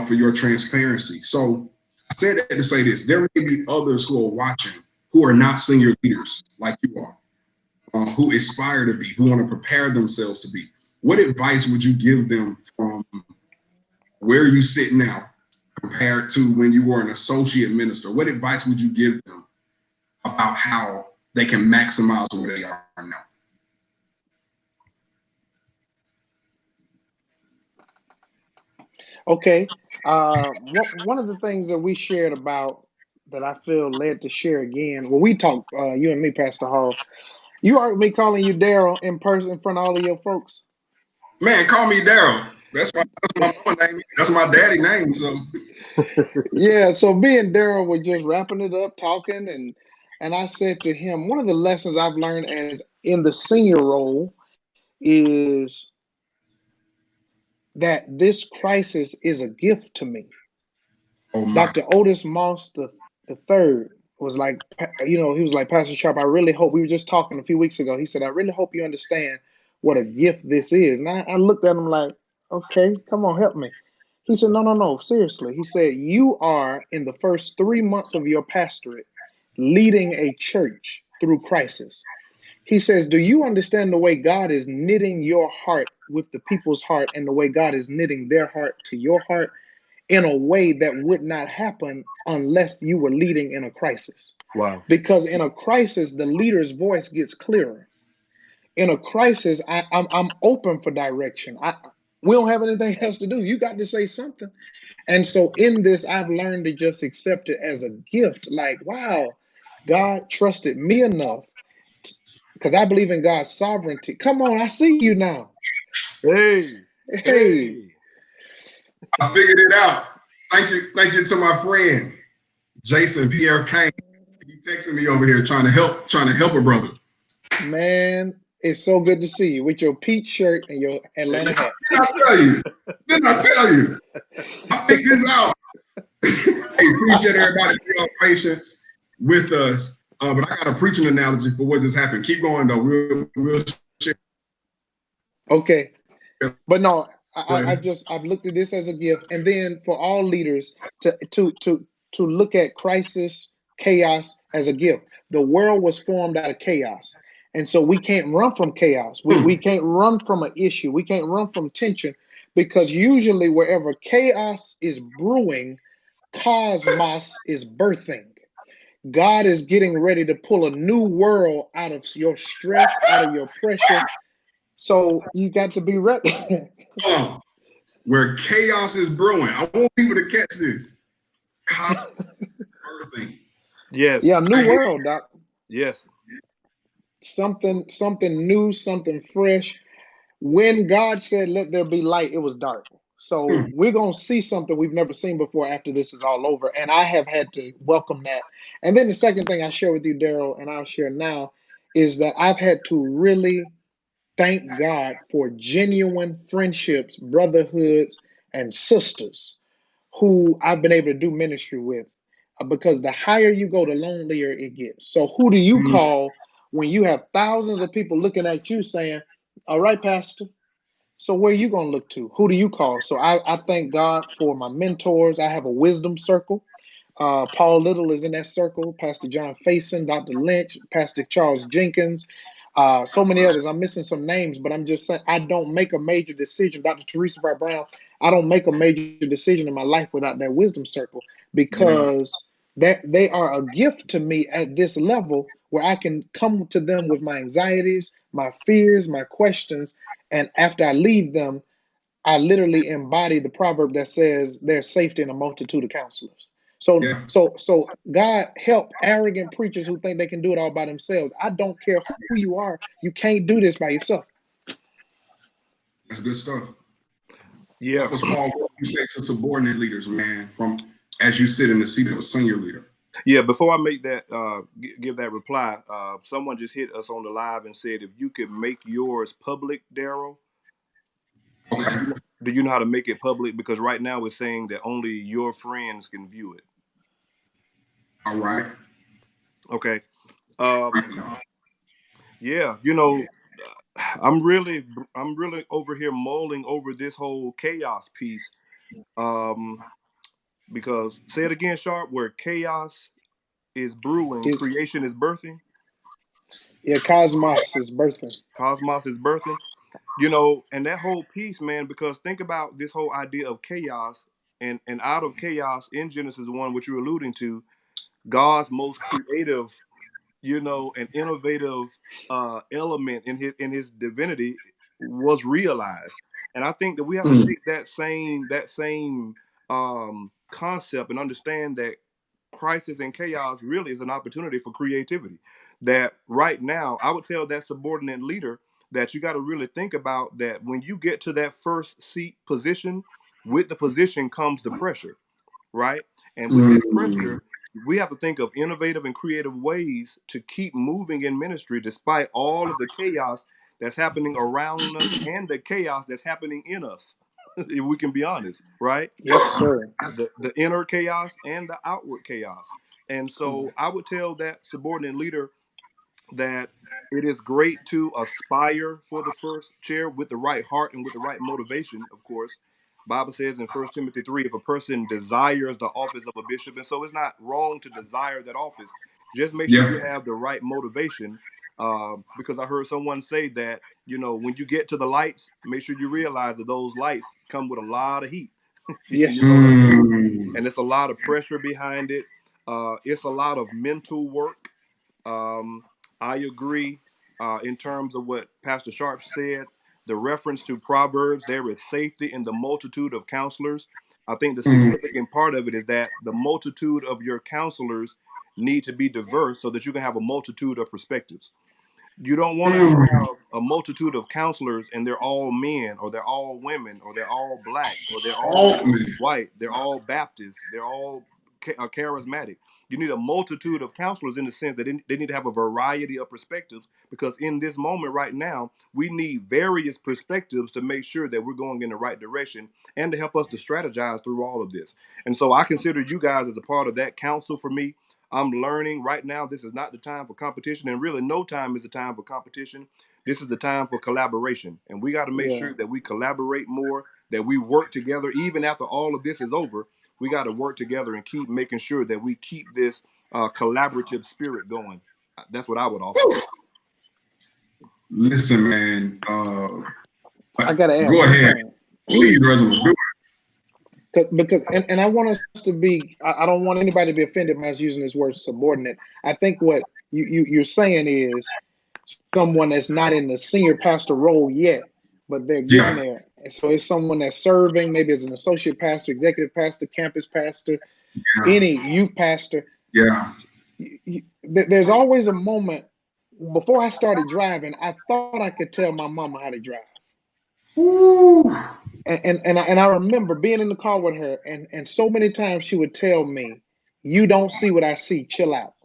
[SPEAKER 1] your transparency. So I said that to say this. There may be others who are watching who are not senior leaders like you are, who aspire to be, who want to prepare themselves to be. What advice would you give them from where you sit now compared to when you were an associate minister? What advice would you give them about how they can maximize where they are now?
[SPEAKER 3] Okay. One of the things that we shared about that I feel led to share again, when we talked, you and me, Pastor Hall, you heard me calling you Darrell in person in front of all of your folks.
[SPEAKER 1] Man, call me Darrell. That's my mama name. That's my daddy name. So
[SPEAKER 3] Yeah, so me and Darrell were just wrapping it up, talking, and I said to him, one of the lessons I've learned as in the senior role is that this crisis is a gift to me.
[SPEAKER 1] oh my.
[SPEAKER 3] Dr. Otis Moss the third was like, he was like, Pastor Sharpe, I really hope, we were just talking a few weeks ago. He said, I really hope you understand what a gift this is. And I looked at him like, okay, come on, help me. He said, no, seriously. He said, you are in the first 3 months of your pastorate leading a church through crisis. He says, do you understand the way God is knitting your heart with the people's heart and the way God is knitting their heart to your heart in a way that would not happen unless you were leading in a crisis?
[SPEAKER 2] Wow.
[SPEAKER 3] Because in a crisis, the leader's voice gets clearer. In a crisis, I'm open for direction. We don't have anything else to do. You got to say something. And so in this, I've learned to just accept it as a gift. Like, wow, God trusted me enough because I believe in God's sovereignty. Come on, I see you now.
[SPEAKER 2] Hey.
[SPEAKER 1] I figured it out. Thank you to my friend Jason Pierre Kane. He texting me over here trying to help a brother.
[SPEAKER 3] Man, it's so good to see you with your peach shirt and your Atlanta hat.
[SPEAKER 1] Didn't I tell you? I picked this out. Hey, appreciate everybody for your patience with us. But I got a preaching analogy for what just happened. Keep going though. We'll share.
[SPEAKER 3] Okay. But no, I've looked at this as a gift. And then for all leaders to look at crisis, chaos as a gift. The world was formed out of chaos. And so we can't run from chaos. We can't run from an issue. We can't run from tension, because usually wherever chaos is brewing, cosmos is birthing. God is getting ready to pull a new world out of your stress, out of your pressure. So you got to be ready.
[SPEAKER 1] Where chaos is brewing. I want people to catch this. Birthing.
[SPEAKER 2] Yes.
[SPEAKER 3] Yeah, new world, Doc.
[SPEAKER 2] Yes.
[SPEAKER 3] Something new, something fresh. When God said, let there be light, it was dark. So we're going to see something we've never seen before after this is all over. And I have had to welcome that. And then the second thing I share with you, Darrell, and I'll share now, is that I've had to really thank God for genuine friendships, brotherhoods, and sisters who I've been able to do ministry with. Because the higher you go, the lonelier it gets. So who do you call when you have thousands of people looking at you saying, all right, Pastor, so where are you going to look to? Who do you call? So I thank God for my mentors. I have a wisdom circle. Paul Little is in that circle. Pastor John Faison, Dr. Lynch, Pastor Charles Jenkins, so many others. I'm missing some names, but I'm just saying I don't make a major decision. Dr. Teresa Wright Brown, I don't make a major decision in my life without that wisdom circle, because they are a gift to me at this level where I can come to them with my anxieties, my fears, my questions. And after I leave them, I literally embody the proverb that says there's safety in a multitude of counselors. So God help arrogant preachers who think they can do it all by themselves. I don't care who you are. You can't do this by yourself.
[SPEAKER 1] That's good stuff.
[SPEAKER 2] Yeah.
[SPEAKER 1] That was Paul, what you say to subordinate leaders, man, from as you sit in the seat of a senior leader.
[SPEAKER 2] Yeah, before I make that give that reply, someone just hit us on the live and said if you could make yours public, Darrell,
[SPEAKER 1] Okay.
[SPEAKER 2] do you know how to make it public? Because right now we're saying that only your friends can view it.
[SPEAKER 1] All right.
[SPEAKER 2] Okay.
[SPEAKER 1] Right
[SPEAKER 2] Um,
[SPEAKER 1] now.
[SPEAKER 2] yeah, you know, I'm really over here mulling over this whole chaos piece. Um, because say it again, Sharp, where chaos is brewing,
[SPEAKER 3] His,
[SPEAKER 2] creation is birthing,
[SPEAKER 3] yeah, Cosmos is birthing.
[SPEAKER 2] cosmos is birthing. You know, and that whole piece, man, because think about this whole idea of chaos, and out of chaos in Genesis 1, which you're alluding to, God's most creative, you know, and innovative element in his divinity was realized. And I think that we have to
[SPEAKER 1] Mm,
[SPEAKER 2] take that same concept and understand that crisis and chaos really is an opportunity for creativity. That right now, I would tell that subordinate leader that you got to really think about that when you get to that first seat position, with the position comes the pressure, right? And with this
[SPEAKER 1] mm,
[SPEAKER 2] pressure, we have to think of innovative and creative ways to keep moving in ministry despite all of the chaos that's happening around us and the chaos that's happening in us. If we can be honest, right?
[SPEAKER 3] Yes, sir.
[SPEAKER 2] The inner chaos and the outward chaos. And
[SPEAKER 3] Come on.
[SPEAKER 2] so I would tell that subordinate leader that it is great to aspire for the first chair with the right heart and with the right motivation, of course. Bible says in 1 Timothy 3, if a person desires the office of a bishop, and so it's not wrong to desire that office, just make sure you
[SPEAKER 1] yeah.
[SPEAKER 2] have the right motivation. Because I heard someone say that, you know, when you get to the lights, make sure you realize that those lights come with a lot of heat. You know
[SPEAKER 3] Yes.
[SPEAKER 2] what I'm saying?
[SPEAKER 1] Mm,
[SPEAKER 2] And it's a lot of pressure behind it. It's a lot of mental work. um, I agree in terms of what Pastor Sharp said. The reference to Proverbs, there is safety in the multitude of counselors. I think the
[SPEAKER 1] mm,
[SPEAKER 2] significant part of it is that the multitude of your counselors need to be diverse so that you can have a multitude of perspectives. You don't want to
[SPEAKER 1] mm.
[SPEAKER 2] have a multitude of counselors and they're all men or they're all women or they're all black or they're all
[SPEAKER 1] Salt me.
[SPEAKER 2] white, they're all Baptist, they're all charismatic. You need a multitude of counselors in the sense that they need to have a variety of perspectives, because in this moment right now we need various perspectives to make sure that we're going in the right direction and to help us to strategize through all of this. And so I consider you guys as a part of that council for me. I'm learning right now. This is not the time for competition, and really, no time is the time for competition. This is the time for collaboration, and we got to make
[SPEAKER 3] Yeah.
[SPEAKER 2] sure that we collaborate more, that we work together. Even after all of this is over, we got to work together and keep making sure that we keep this collaborative spirit going. That's what I would offer.
[SPEAKER 1] Listen, man.
[SPEAKER 3] I got to add
[SPEAKER 1] Go
[SPEAKER 3] one
[SPEAKER 1] ahead.
[SPEAKER 3] thing.
[SPEAKER 1] Please, Reginald. Do
[SPEAKER 3] Because and I want us to be, I don't want anybody to be offended by us using this word subordinate. I think what you're saying is someone that's not in the senior pastor role yet, but they're getting
[SPEAKER 1] Yeah.
[SPEAKER 3] there. And so it's someone that's serving, maybe as an associate pastor, executive pastor, campus pastor,
[SPEAKER 1] Yeah.
[SPEAKER 3] any youth pastor.
[SPEAKER 1] Yeah.
[SPEAKER 3] There's always a moment. Before I started driving, I thought I could tell my mama how to drive.
[SPEAKER 1] Woo.
[SPEAKER 3] And I remember being in the car with her, and so many times she would tell me, "You don't see what I see. Chill out."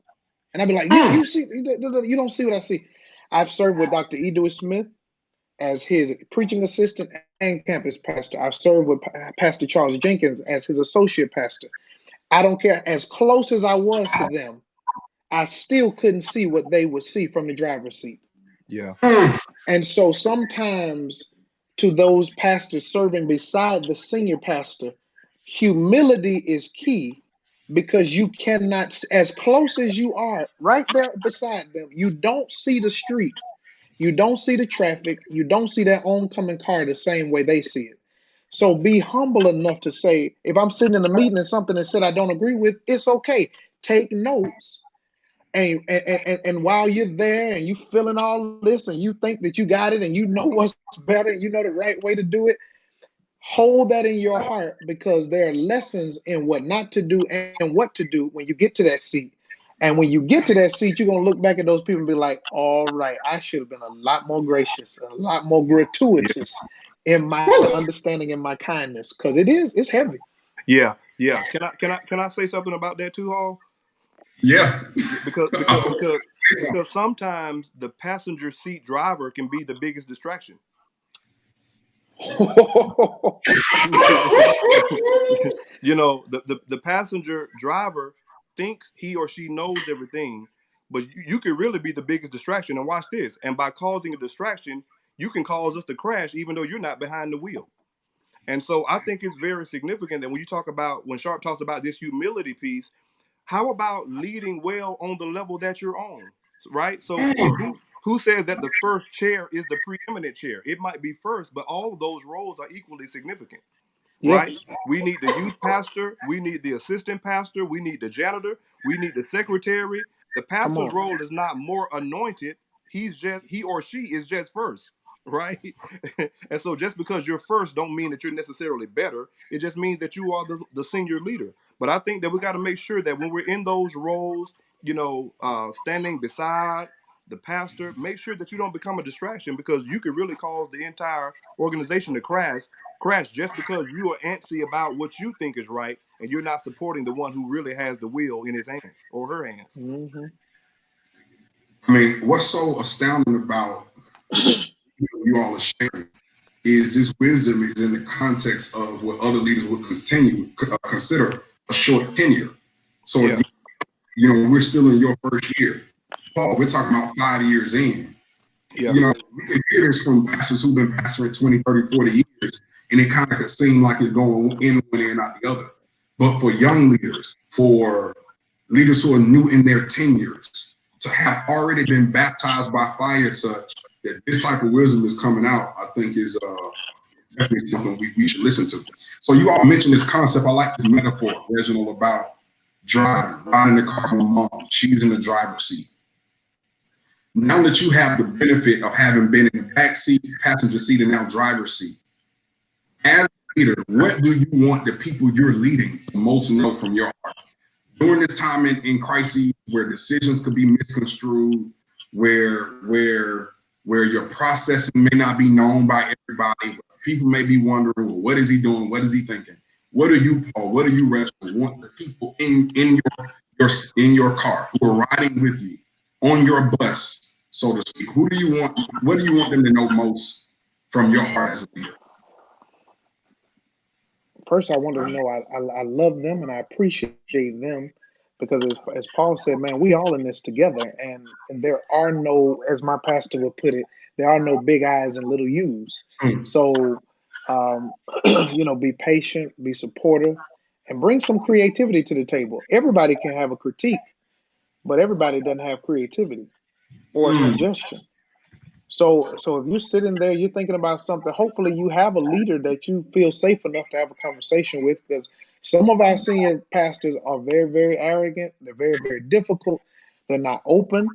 [SPEAKER 3] And I'd be like,
[SPEAKER 1] Mm,
[SPEAKER 3] you don't see what I see." I've served with Dr. E. Dewey Smith as his preaching assistant and campus pastor. I've served with Pastor Charles Jenkins as his associate pastor. I don't care. As close as I was to them, I still couldn't see what they would see from the driver's seat.
[SPEAKER 2] Yeah.
[SPEAKER 1] mm.
[SPEAKER 3] And so sometimes to those pastors serving beside the senior pastor, humility is key, because you cannot, as close as you are right there beside them, you don't see the street, you don't see the traffic, you don't see that oncoming car the same way they see it. So be humble enough to say, if I'm sitting in a meeting and something is said I don't agree with, it's okay. Take notes. And while you're there and you feeling all this and you think that you got it and you know what's better and you know the right way to do it, hold that in your heart, because there are lessons in what not to do and what to do when you get to that seat. And when you get to that seat, you're going to look back at those people and be like, all right, I should have been a lot more gracious, a lot more
[SPEAKER 2] Yeah.
[SPEAKER 3] gratuitous in my understanding and my kindness, because it's heavy.
[SPEAKER 2] Yeah. Yeah. Can I say something about that too, Hall?
[SPEAKER 1] Yeah.
[SPEAKER 2] because because because because sometimes the passenger seat driver can be the biggest distraction. The passenger driver thinks he or she knows everything, but you could really be the biggest distraction. And watch this. And by causing a distraction, you can cause us to crash, even though you're not behind the wheel. And so I think it's very significant that when Sharp talks about this humility piece, how about leading well on the level that you're on? Right? So who says that the first chair is the preeminent chair? It might be first, but all of those roles are equally significant. Right?
[SPEAKER 3] Yes.
[SPEAKER 2] We need the youth pastor, we need the assistant pastor, we need the janitor, we need the secretary. The
[SPEAKER 3] Come
[SPEAKER 2] pastor's
[SPEAKER 3] on.
[SPEAKER 2] role is not more anointed. He or she is just first, right? And so just because you're first don't mean that you're necessarily better. It just means that you are the senior leader. But I think that we got to make sure that when we're in those roles, standing beside the pastor, make sure that you don't become a distraction, because you could really cause the entire organization to crash just because you are antsy about what you think is right and you're not supporting the one who really has the wheel in his hands or her hands.
[SPEAKER 3] Hmm.
[SPEAKER 1] I mean, what's so astounding about you all are sharing is this wisdom is in the context of what other leaders would consider a short tenure. So
[SPEAKER 2] Yeah,
[SPEAKER 1] again, we're still in your first year. Paul, we're talking about 5 years in.
[SPEAKER 2] yeah,
[SPEAKER 1] We can hear this from pastors who've been pastoring 20, 30, 40 years, and it kind of could seem like it's going in one ear and out the other. But for young leaders, for leaders who are new in their tenures, to have already been baptized by fire such that this type of wisdom is coming out, I think is definitely something we should listen to. So you all mentioned this concept. I like this metaphor, Reginald, about riding the car with mom. She's in the driver's seat. Now that you have the benefit of having been in the back seat, passenger seat, and now driver's seat, as a leader, what do you want the people you're leading to most know from your heart? During this time in crises where decisions could be misconstrued, where your processing may not be known by everybody, people may be wondering, well, what is he doing? What is he thinking? What do you, Paul? What do you, Reginald, want the people in your car who are riding with you on your bus, so to speak? Who do you want? What do you want them to know most from your heart as a leader?
[SPEAKER 3] First, I wanted to know I love them and I appreciate them because, as Paul said, man, we all in this together, and there are no, as my pastor would put it, there are no big eyes and little U's.
[SPEAKER 1] Mm.
[SPEAKER 3] So, be patient, be supportive, and bring some creativity to the table. Everybody can have a critique, but everybody doesn't have creativity or a
[SPEAKER 1] Mm.
[SPEAKER 3] suggestion. So if you're sitting there, you're thinking about something, hopefully you have a leader that you feel safe enough to have a conversation with, because some of our senior pastors are very, very arrogant. They're very, very difficult. They're not open.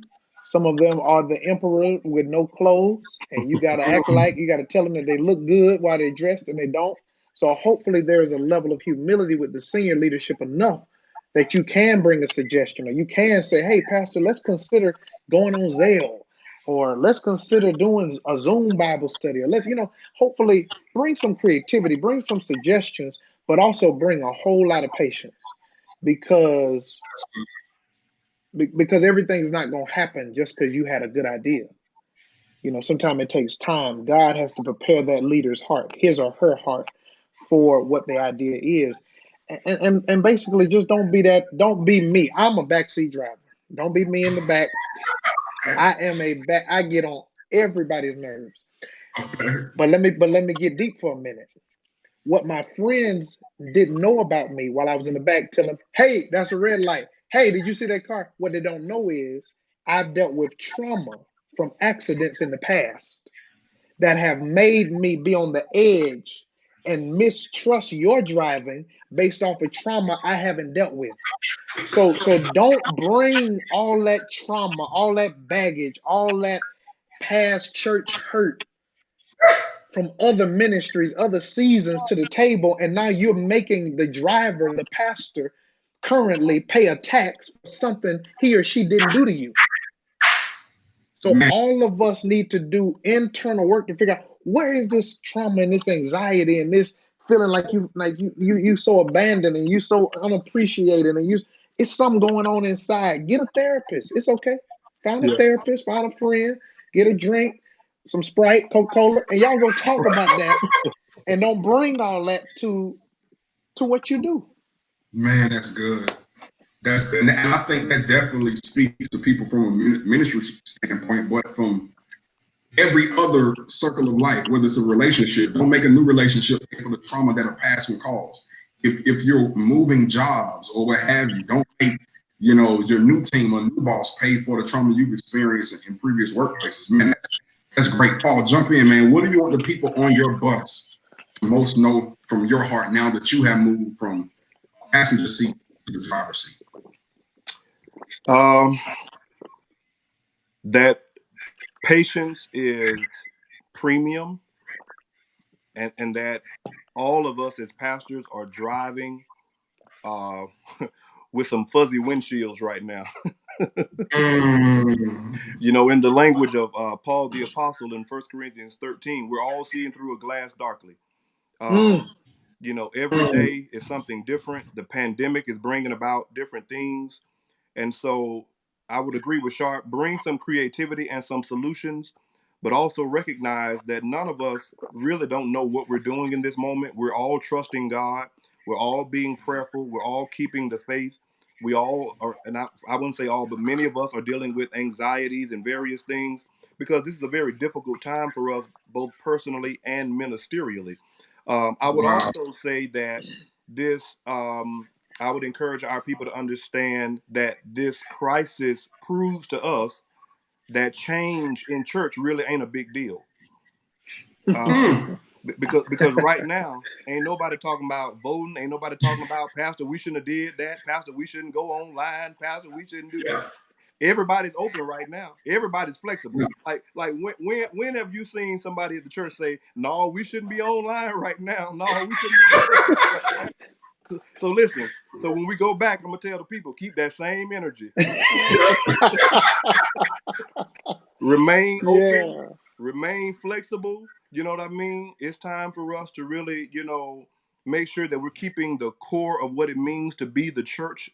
[SPEAKER 3] Some of them are the emperor with no clothes, and you got to act like you got to tell them that they look good while they're dressed and they don't. So hopefully there is a level of humility with the senior leadership enough that you can bring a suggestion, or you can say, hey, pastor, let's consider going on Zelle, or let's consider doing a Zoom Bible study, or hopefully bring some creativity, bring some suggestions, but also bring a whole lot of patience, because everything's not going to happen just because you had a good idea. Sometimes it takes time. God has to prepare that leader's heart, his or her heart, for what the idea is. And basically just don't be me. I'm a backseat driver. Don't be me in the back. I get on everybody's nerves.
[SPEAKER 1] Okay.
[SPEAKER 3] But let me get deep for a minute. What my friends didn't know about me while I was in the back, tell them, hey, that's a red light. Hey, did you see that car? What they don't know is I've dealt with trauma from accidents in the past that have made me be on the edge and mistrust your driving based off of trauma I haven't dealt with. So don't bring all that trauma, all that baggage, all that past church hurt from other ministries, other seasons to the table, and now you're making the driver, the pastor, currently pay a tax for something he or she didn't do to you. So
[SPEAKER 1] Man,
[SPEAKER 3] all of us need to do internal work to figure out, where is this trauma and this anxiety and this feeling like you so abandoned and you so unappreciated and It's something going on inside. Get a therapist. It's okay. Find a
[SPEAKER 2] Yeah.
[SPEAKER 3] therapist, find a friend, get a drink, some Sprite, Coca-Cola, and y'all go talk about that. And don't bring all that to what you do.
[SPEAKER 1] Man, that's good. That's good. And I think that definitely speaks to people from a ministry standpoint, but from every other circle of life, whether it's a relationship, don't make a new relationship for the trauma that a past will cause. If you're moving jobs or what have you, don't make your new team or new boss pay for the trauma you've experienced in previous workplaces. Man, that's great. Paul, jump in, man. What do you want the people on your bus to most know from your heart now that you have moved from passenger seat to the driver's seat?
[SPEAKER 2] That patience is premium, and that all of us as pastors are driving with some fuzzy windshields right now. In the language of Paul the Apostle in 1 Corinthians 13, we're all seeing through a glass darkly. Every day is something different. The pandemic is bringing about different things. And so I would agree with Sharpe, bring some creativity and some solutions, but also recognize that none of us really don't know what we're doing in this moment. We're all trusting God. We're all being prayerful. We're all keeping the faith. We all are, and I wouldn't say all, but many of us are dealing with anxieties and various things because this is a very difficult time for us, both personally and ministerially. I would
[SPEAKER 1] Wow.
[SPEAKER 2] also say that this I would encourage our people to understand that this crisis proves to us that change in church really ain't a big deal. Because right now ain't nobody talking about voting, ain't nobody talking about Pastor, we shouldn't have did that, Pastor, we shouldn't go online, Pastor, we shouldn't do this. Everybody's open right now. Everybody's flexible. Like when have you seen somebody at the church say, "No, we shouldn't be online right now. No, we shouldn't be doing this right now." So listen. So when we go back, I'm gonna tell the people, keep that same energy. Remain open. Remain flexible. You know what I mean? It's time for us to really, make sure that we're keeping the core of what it means to be the church.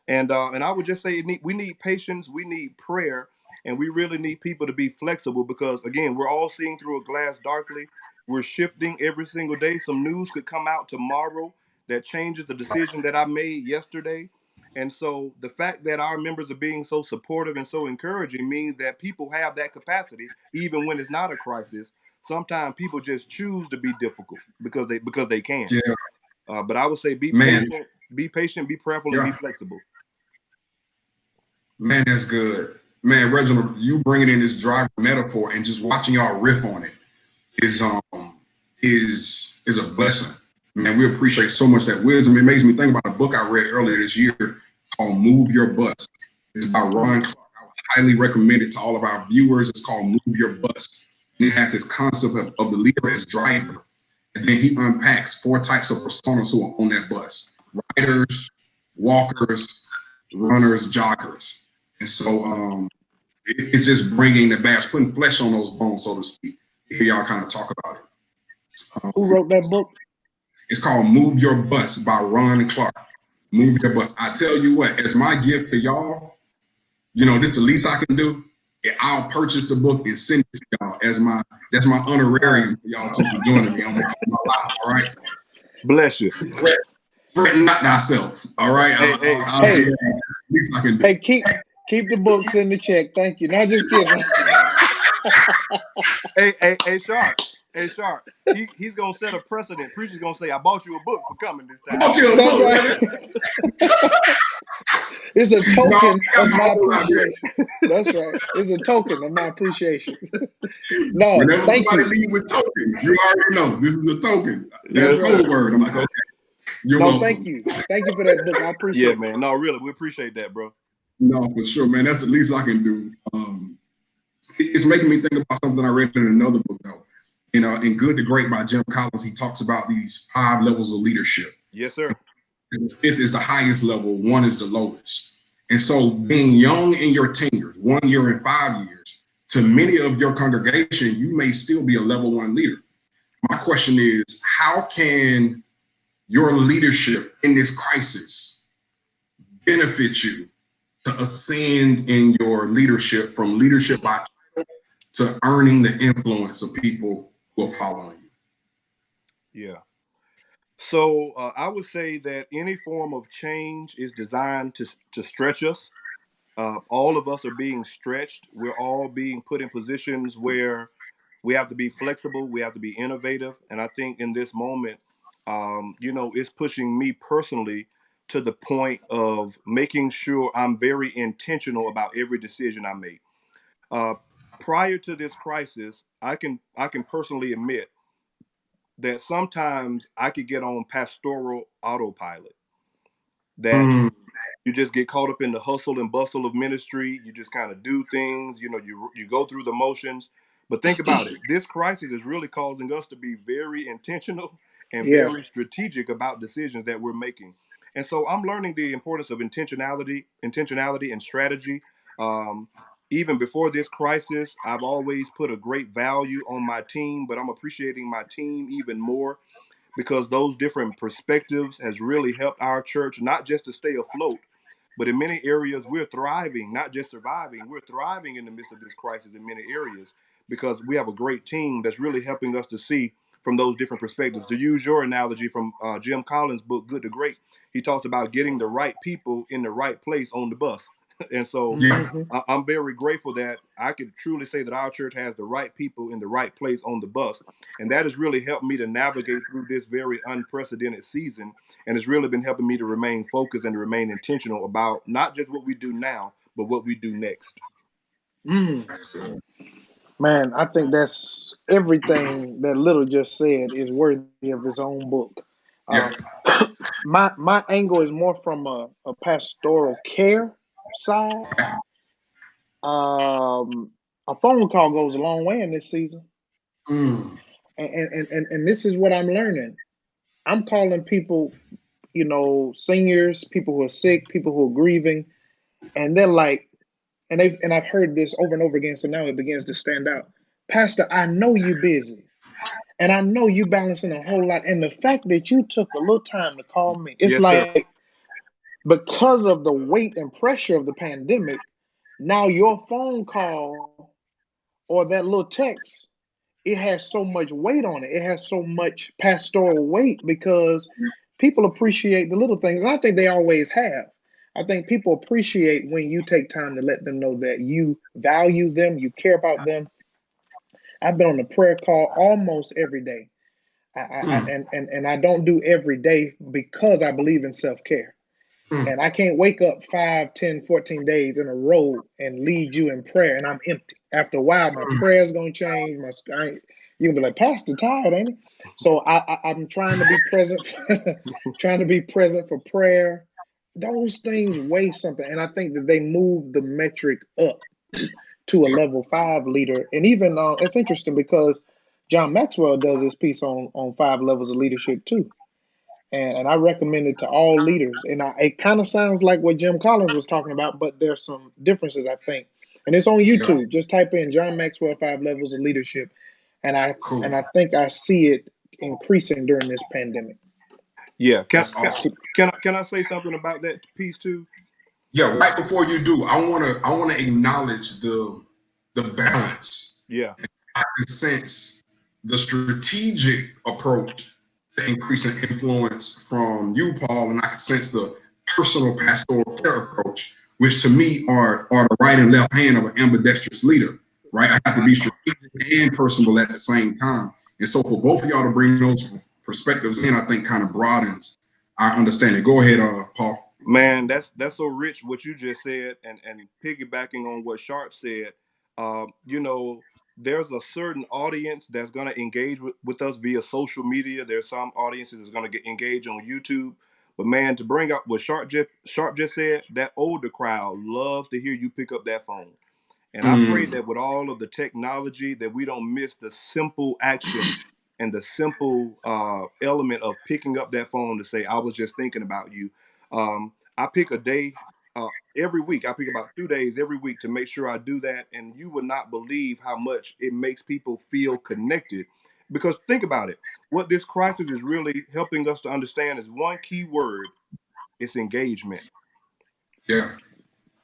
[SPEAKER 2] And I would just say we need patience, we need prayer, and we really need people to be flexible because again, we're all seeing through a glass darkly. We're shifting every single day. Some news could come out tomorrow that changes the decision that I made yesterday. And so the fact that our members are being so supportive and so encouraging means that people have that capacity, even when it's not a crisis. Sometimes people just choose to be difficult because they can.
[SPEAKER 1] Yeah.
[SPEAKER 2] But I would say be patient, be prayerful, and be flexible.
[SPEAKER 1] Man, that's good. Man, Reginald, you bringing in this driver metaphor and just watching y'all riff on it is a blessing. Man, we appreciate so much that wisdom. It makes me think about a book I read earlier this year called Move Your Bus. It's by Ron Clark. I would highly recommend it to all of our viewers. It's called Move Your Bus. And it has this concept of the leader as driver. And then he unpacks 4 types of personas who are on that bus: riders, walkers, runners, joggers. And so it's just bringing the bash, putting flesh on those bones, so to speak. Hear y'all kind of talk about it.
[SPEAKER 3] Who wrote that book?
[SPEAKER 1] It's called Move Your Bus by Ron Clark. Move Your Bus. I tell you what, as my gift to y'all, this the least I can do. I'll purchase the book and send it to y'all that's my honorarium for y'all to be joining me on my live. All right.
[SPEAKER 2] Bless you.
[SPEAKER 1] Fret not thyself. All right.
[SPEAKER 3] Hey,
[SPEAKER 1] least I can do.
[SPEAKER 3] Hey, keep the books in the check. Thank you. Not just kidding.
[SPEAKER 2] Hey, Sharpe. He's gonna set a precedent. Preacher's gonna say, "I bought you a book for coming this time."
[SPEAKER 1] I bought you a book.
[SPEAKER 3] Right. It's a token of my appreciation. That's right. It's a token of my appreciation. No,
[SPEAKER 1] whenever
[SPEAKER 3] thank
[SPEAKER 1] somebody
[SPEAKER 3] you.
[SPEAKER 1] leave with token, you already know this is a token. That's
[SPEAKER 2] Yes,
[SPEAKER 1] code word. I'm like, okay, you're welcome.
[SPEAKER 3] Thank you. Thank you for that book. I appreciate it.
[SPEAKER 2] man. No, really, we appreciate that, bro.
[SPEAKER 1] No, for sure, man. That's the least I can do. It's making me think about something I read in another book, though. In Good to Great by Jim Collins, he talks about these 5 levels of leadership.
[SPEAKER 2] Yes, sir.
[SPEAKER 1] And the 5th is the highest level, 1 is the lowest. And so being young in your tenure, 1 year and 5 years, to many of your congregation, you may still be a level 1 leader. My question is, how can your leadership in this crisis benefit you to ascend in your leadership from leadership by title to earning the influence of people who are following you?
[SPEAKER 2] Yeah. So I would say that any form of change is designed to stretch us. All of us are being stretched. We're all being put in positions where we have to be flexible. We have to be innovative. And I think in this moment, it's pushing me personally to the point of making sure I'm very intentional about every decision I make. Uh, Prior to this crisis, I can personally admit that sometimes I could get on pastoral autopilot. That
[SPEAKER 1] Mm,
[SPEAKER 2] you just get caught up in the hustle and bustle of ministry. You just kind of do things. You go through the motions. But think about it. This crisis is really causing us to be very intentional and
[SPEAKER 3] Yeah.
[SPEAKER 2] very strategic about decisions that we're making. And so I'm learning the importance of intentionality and strategy. Um, Even before this crisis, I've always put a great value on my team, but I'm appreciating my team even more because those different perspectives has really helped our church not just to stay afloat, but in many areas we're thriving, not just surviving. We're thriving in the midst of this crisis in many areas because we have a great team that's really helping us to see from those different perspectives. To use your analogy from Jim Collins' book Good to Great, he talks about getting the right people in the right place on the bus. And so
[SPEAKER 1] yeah,
[SPEAKER 3] Hmm.
[SPEAKER 2] I'm very grateful that I could truly say that our church has the right people in the right place on the bus. And that has really helped me to navigate through this very unprecedented season. And it's really been helping me to remain focused and to remain intentional about not just what we do now, but what we do next.
[SPEAKER 3] Mm.
[SPEAKER 1] that's good.
[SPEAKER 3] Man, I think that's everything that Little just said is worthy of his own book.
[SPEAKER 1] Yeah.
[SPEAKER 3] Um, my angle is more from a pastoral care side. A phone call goes a long way in this season,
[SPEAKER 1] Mm,
[SPEAKER 3] and this is what I'm learning. I'm calling people, seniors, people who are sick, people who are grieving, and they're like, and I've heard this over and over again, so now it begins to stand out. Pastor, I know you're busy. And I know you balancing a whole lot. And the fact that you took a little time to call me, it's
[SPEAKER 2] Yes, sir.
[SPEAKER 3] like because of the weight and pressure of the pandemic, now your phone call or that little text, it has so much weight on it. It has so much pastoral weight because people appreciate the little things. And I think they always have. I think people appreciate when you take time to let them know that you value them, you care about them. I've been on a prayer call almost every day.
[SPEAKER 1] mm,
[SPEAKER 3] And I don't do every day because I believe in self care.
[SPEAKER 1] mm,
[SPEAKER 3] And I can't wake up 5, 10, 14 days in a row and lead you in prayer and I'm empty. After a while, my
[SPEAKER 1] mm,
[SPEAKER 3] prayer's gonna change. You'll be like, Pastor, tired, ain't he? So I'm trying to be present, trying to be present for prayer. Those things weigh something, and I think that they move the metric up to a level 5 leader. And even it's interesting because John Maxwell does this piece on 5 levels of leadership too, and I recommend it to all leaders. And it kind of sounds like what Jim Collins was talking about, but there's some differences, I think. And it's on
[SPEAKER 1] yeah.
[SPEAKER 3] YouTube. Just type in John Maxwell 5 levels of leadership, and I
[SPEAKER 1] Cool.
[SPEAKER 3] and I think I see it increasing during this pandemic.
[SPEAKER 2] Yeah. Can,
[SPEAKER 1] That's
[SPEAKER 2] can,
[SPEAKER 1] awesome.
[SPEAKER 3] Keep,
[SPEAKER 2] can I say something about that piece too?
[SPEAKER 1] Yeah, right before you do, I wanna acknowledge the balance.
[SPEAKER 2] Yeah.
[SPEAKER 1] I can sense the strategic approach to increasing influence from you, Paul, and I can sense the personal pastoral care approach, which to me are the right and left hand of an ambidextrous leader. Right, I have to be strategic and personable at the same time, and so for both of y'all to bring those perspectives in, I think kind of broadens our understanding. Go ahead, Paul.
[SPEAKER 2] Man, that's so rich what you just said, and piggybacking on what Sharp said. There's a certain audience that's going to engage with us via social media. There's some audiences that's going to engage on YouTube. But man, to bring up what Sharp just said, that older crowd loves to hear you pick up that phone. And I pray
[SPEAKER 1] Mm,
[SPEAKER 2] that with all of the technology that we don't miss the simple action and the simple element of picking up that phone to say, I was just thinking about you. I pick a day every week. I pick about 2 days every week to make sure I do that. And you would not believe how much it makes people feel connected. Because think about it. What this crisis is really helping us to understand is one key word, it's engagement.
[SPEAKER 1] Yeah.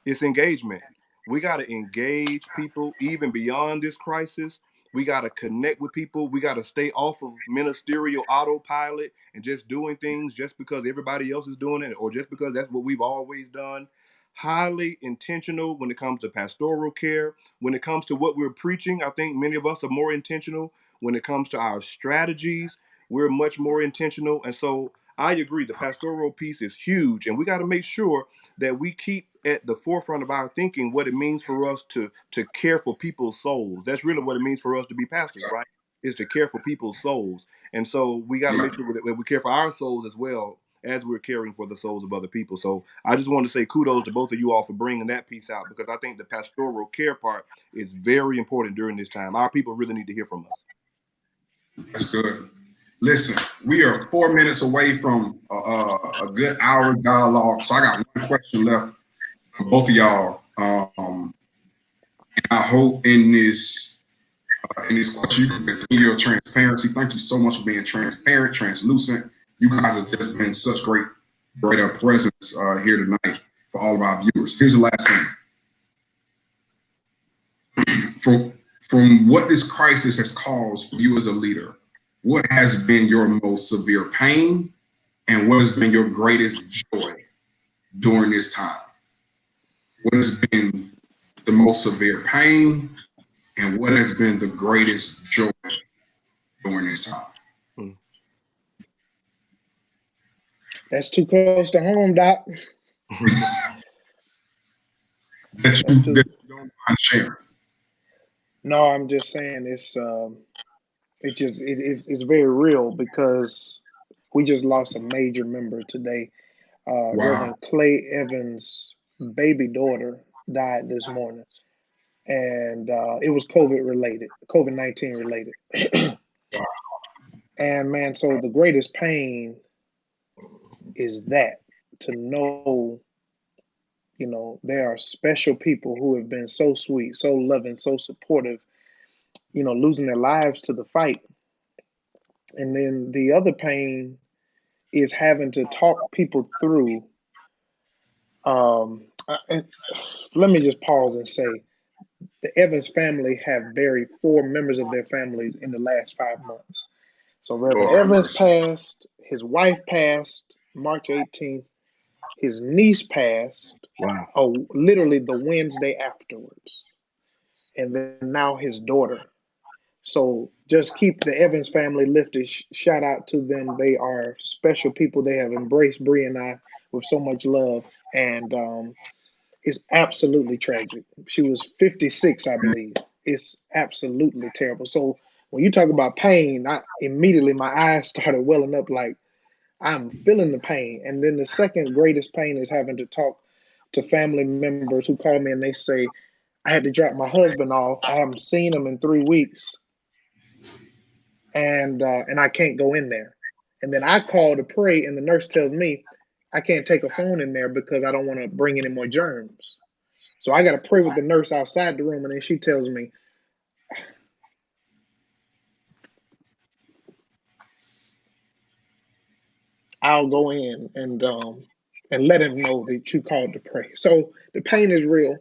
[SPEAKER 2] It's engagement. We got to engage people even beyond this crisis. We got to connect with people. We got to stay off of ministerial autopilot and just doing things just because everybody else is doing it or just because that's what we've always done. Highly intentional when it comes to pastoral care. When it comes to what we're preaching, I think many of us are more intentional. When it comes to our strategies, we're much more intentional. And so I agree, the pastoral piece is huge. And we got to make sure that we keep at the forefront of our thinking what it means for us to care for people's souls. That's really what it means for us to be pastors, right? Is to care for people's souls. And so we got to make sure that we care for our souls as well as we're caring for the souls of other people. So I just want to say kudos to both of you all for bringing that piece out, because I think the pastoral care part is very important during this time. Our people really need to hear from us.
[SPEAKER 1] That's good. Listen, we are 4 minutes away from a good hour dialogue. So I got one question left for both of y'all. I hope in this question you can continue your transparency. Thank you so much for being transparent, translucent. You guys have just been such great presence here tonight for all of our viewers. Here's the last thing. From what this crisis has caused for you as a leader, what has been your most severe pain and what has been your greatest joy during this time? What has been the most severe pain and what has been the greatest joy during this time?
[SPEAKER 3] That's too close to home, Doc.
[SPEAKER 1] that you don't mind sharing.
[SPEAKER 3] No, I'm just saying it's very real because we just lost a major member today.
[SPEAKER 1] Wow.
[SPEAKER 3] Reverend Clay Evans' baby daughter died this morning, and it was COVID-19 related. And man, so the greatest pain is that to know, there are special people who have been so sweet, so loving, so supportive, losing their lives to the fight. And then the other pain is having to talk people through. And let me just pause and say the Evans family have buried 4 members of their families in the last 5 months. So Reverend Evans passed, his wife passed March 18th, his niece passed, literally the Wednesday afterwards, and then now his daughter. So just keep the Evans family lifted. Shout out to them. They are special people. They have embraced Bree and I with so much love, and it's absolutely tragic. She was 56, I believe. It's absolutely terrible. So when you talk about pain, immediately my eyes started welling up like I'm feeling the pain. And then the second greatest pain is having to talk to family members who call me and they say, I had to drop my husband off. I haven't seen him in 3 weeks. And I can't go in there. And then I call to pray and the nurse tells me I can't take a phone in there because I don't want to bring any more germs. So I got to pray with the nurse outside the room, and then she tells me, I'll go in and let him know that you called to pray. So the pain is real.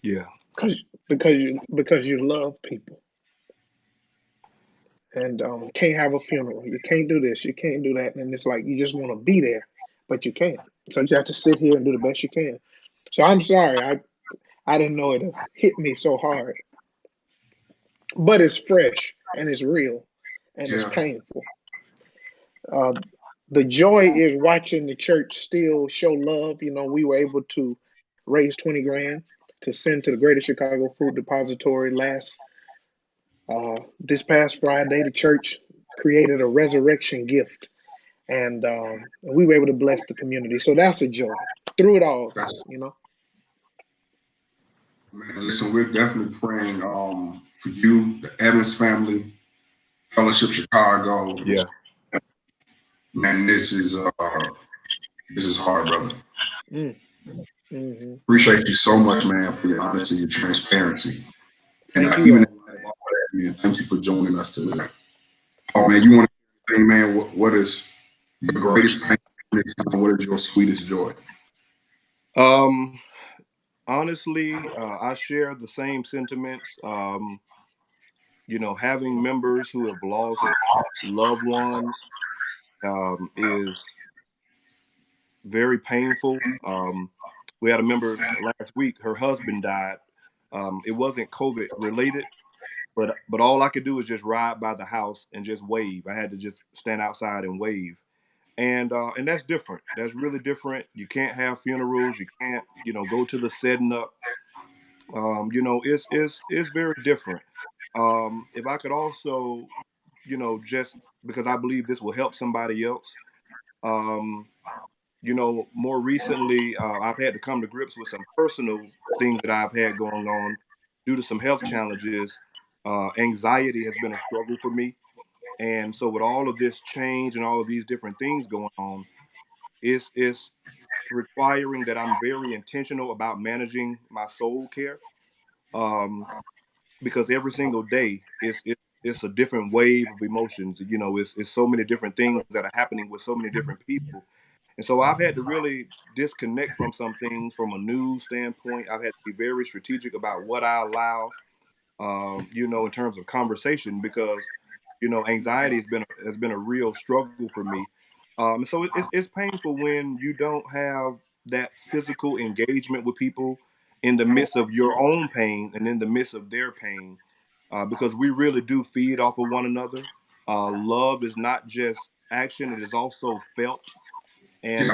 [SPEAKER 2] Yeah.
[SPEAKER 3] Because you love people. And can't have a funeral. You can't do this. You can't do that. And it's like you just want to be there, but you can't. So you have to sit here and do the best you can. So I'm sorry. I didn't know it hit me so hard. But it's fresh and it's real and it's painful. The joy is watching the church still show love. We were able to raise 20 grand to send to the Greater Chicago Food Depository this past Friday. The church created a resurrection gift, and we were able to bless the community. So that's a joy through it all.
[SPEAKER 1] Man, listen, we're definitely praying for you, the Evans family, Fellowship Chicago.
[SPEAKER 2] Yeah.
[SPEAKER 1] Man, this is hard, brother.
[SPEAKER 3] Mm-hmm.
[SPEAKER 1] Appreciate you so much, man, for your honesty, your transparency. And
[SPEAKER 3] Thank you
[SPEAKER 1] even
[SPEAKER 3] all.
[SPEAKER 1] man, thank you for joining us today. Oh man, you want to say, man, what is your greatest pain this time, what is your sweetest joy?
[SPEAKER 2] Um, Honestly, I share the same sentiments. Having members who have lost loved ones is very painful. We had a member last week; her husband died. It wasn't COVID related, but all I could do was just ride by the house and just wave. I had to just stand outside and wave, and that's different. That's really different. You can't have funerals. You can't go to the setting up. It's very different. If I could also, just because I believe this will help somebody else. Um, More recently, I've had to come to grips with some personal things that I've had going on due to some health challenges. Anxiety has been a struggle for me. And so with all of this change and all of these different things going on, it's requiring that I'm very intentional about managing my soul care. Um, because every single day it's a different wave of emotions. It's so many different things that are happening with so many different people. And so I've had to really disconnect from some things from a news standpoint. I've had to be very strategic about what I allow, in terms of conversation, because anxiety has been a real struggle for me. So it's painful when you don't have that physical engagement with people in the midst of your own pain and in the midst of their pain, because we really do feed off of one another. Love is not just action; it is also felt, and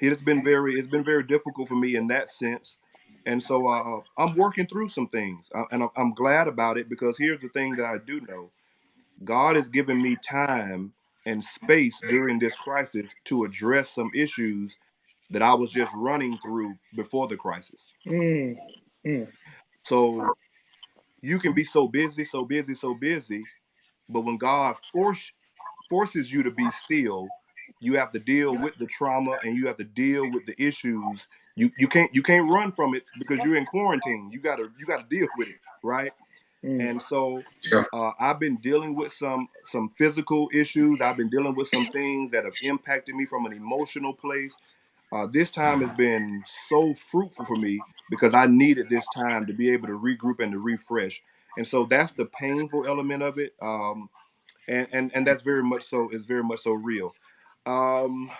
[SPEAKER 1] Yeah,
[SPEAKER 2] it's been very difficult for me in that sense. And so I'm working through some things, and I'm glad about it, because here's the thing that I do know: God has given me time and space during this crisis to address some issues that I was just running through before the crisis.
[SPEAKER 3] Mm, mm,
[SPEAKER 2] So you can be so busy, so busy, so busy, but when God forces you to be still, you have to deal with the trauma and you have to deal with the issues. You can't run from it because you're in quarantine. You gotta deal with it, right?
[SPEAKER 3] mm,
[SPEAKER 2] And so
[SPEAKER 1] yeah,
[SPEAKER 2] I've been dealing with some physical issues. I've been dealing with some things that have impacted me from an emotional place. This time has been so fruitful for me because I needed this time to be able to regroup and to refresh. And so that's the painful element of it. And that's very much so, is very much so real. Um,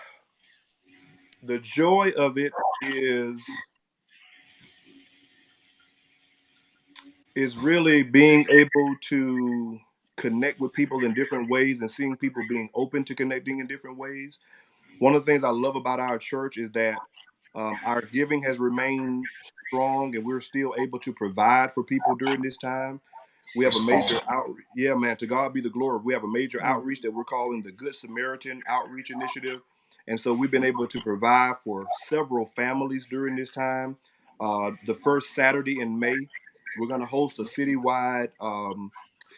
[SPEAKER 2] the joy of it is really being able to connect with people in different ways and seeing people being open to connecting in different ways. One of the things I love about our church is that our giving has remained strong, and we're still able to provide for people during this time. We have a
[SPEAKER 1] that's
[SPEAKER 2] major
[SPEAKER 1] awesome.
[SPEAKER 2] outreach. Yeah, man, to God be the glory. We have a major
[SPEAKER 3] mm.
[SPEAKER 2] outreach that we're calling the Good Samaritan Outreach Initiative. And so we've been able to provide for several families during this time. The first Saturday in May, we're going to host a citywide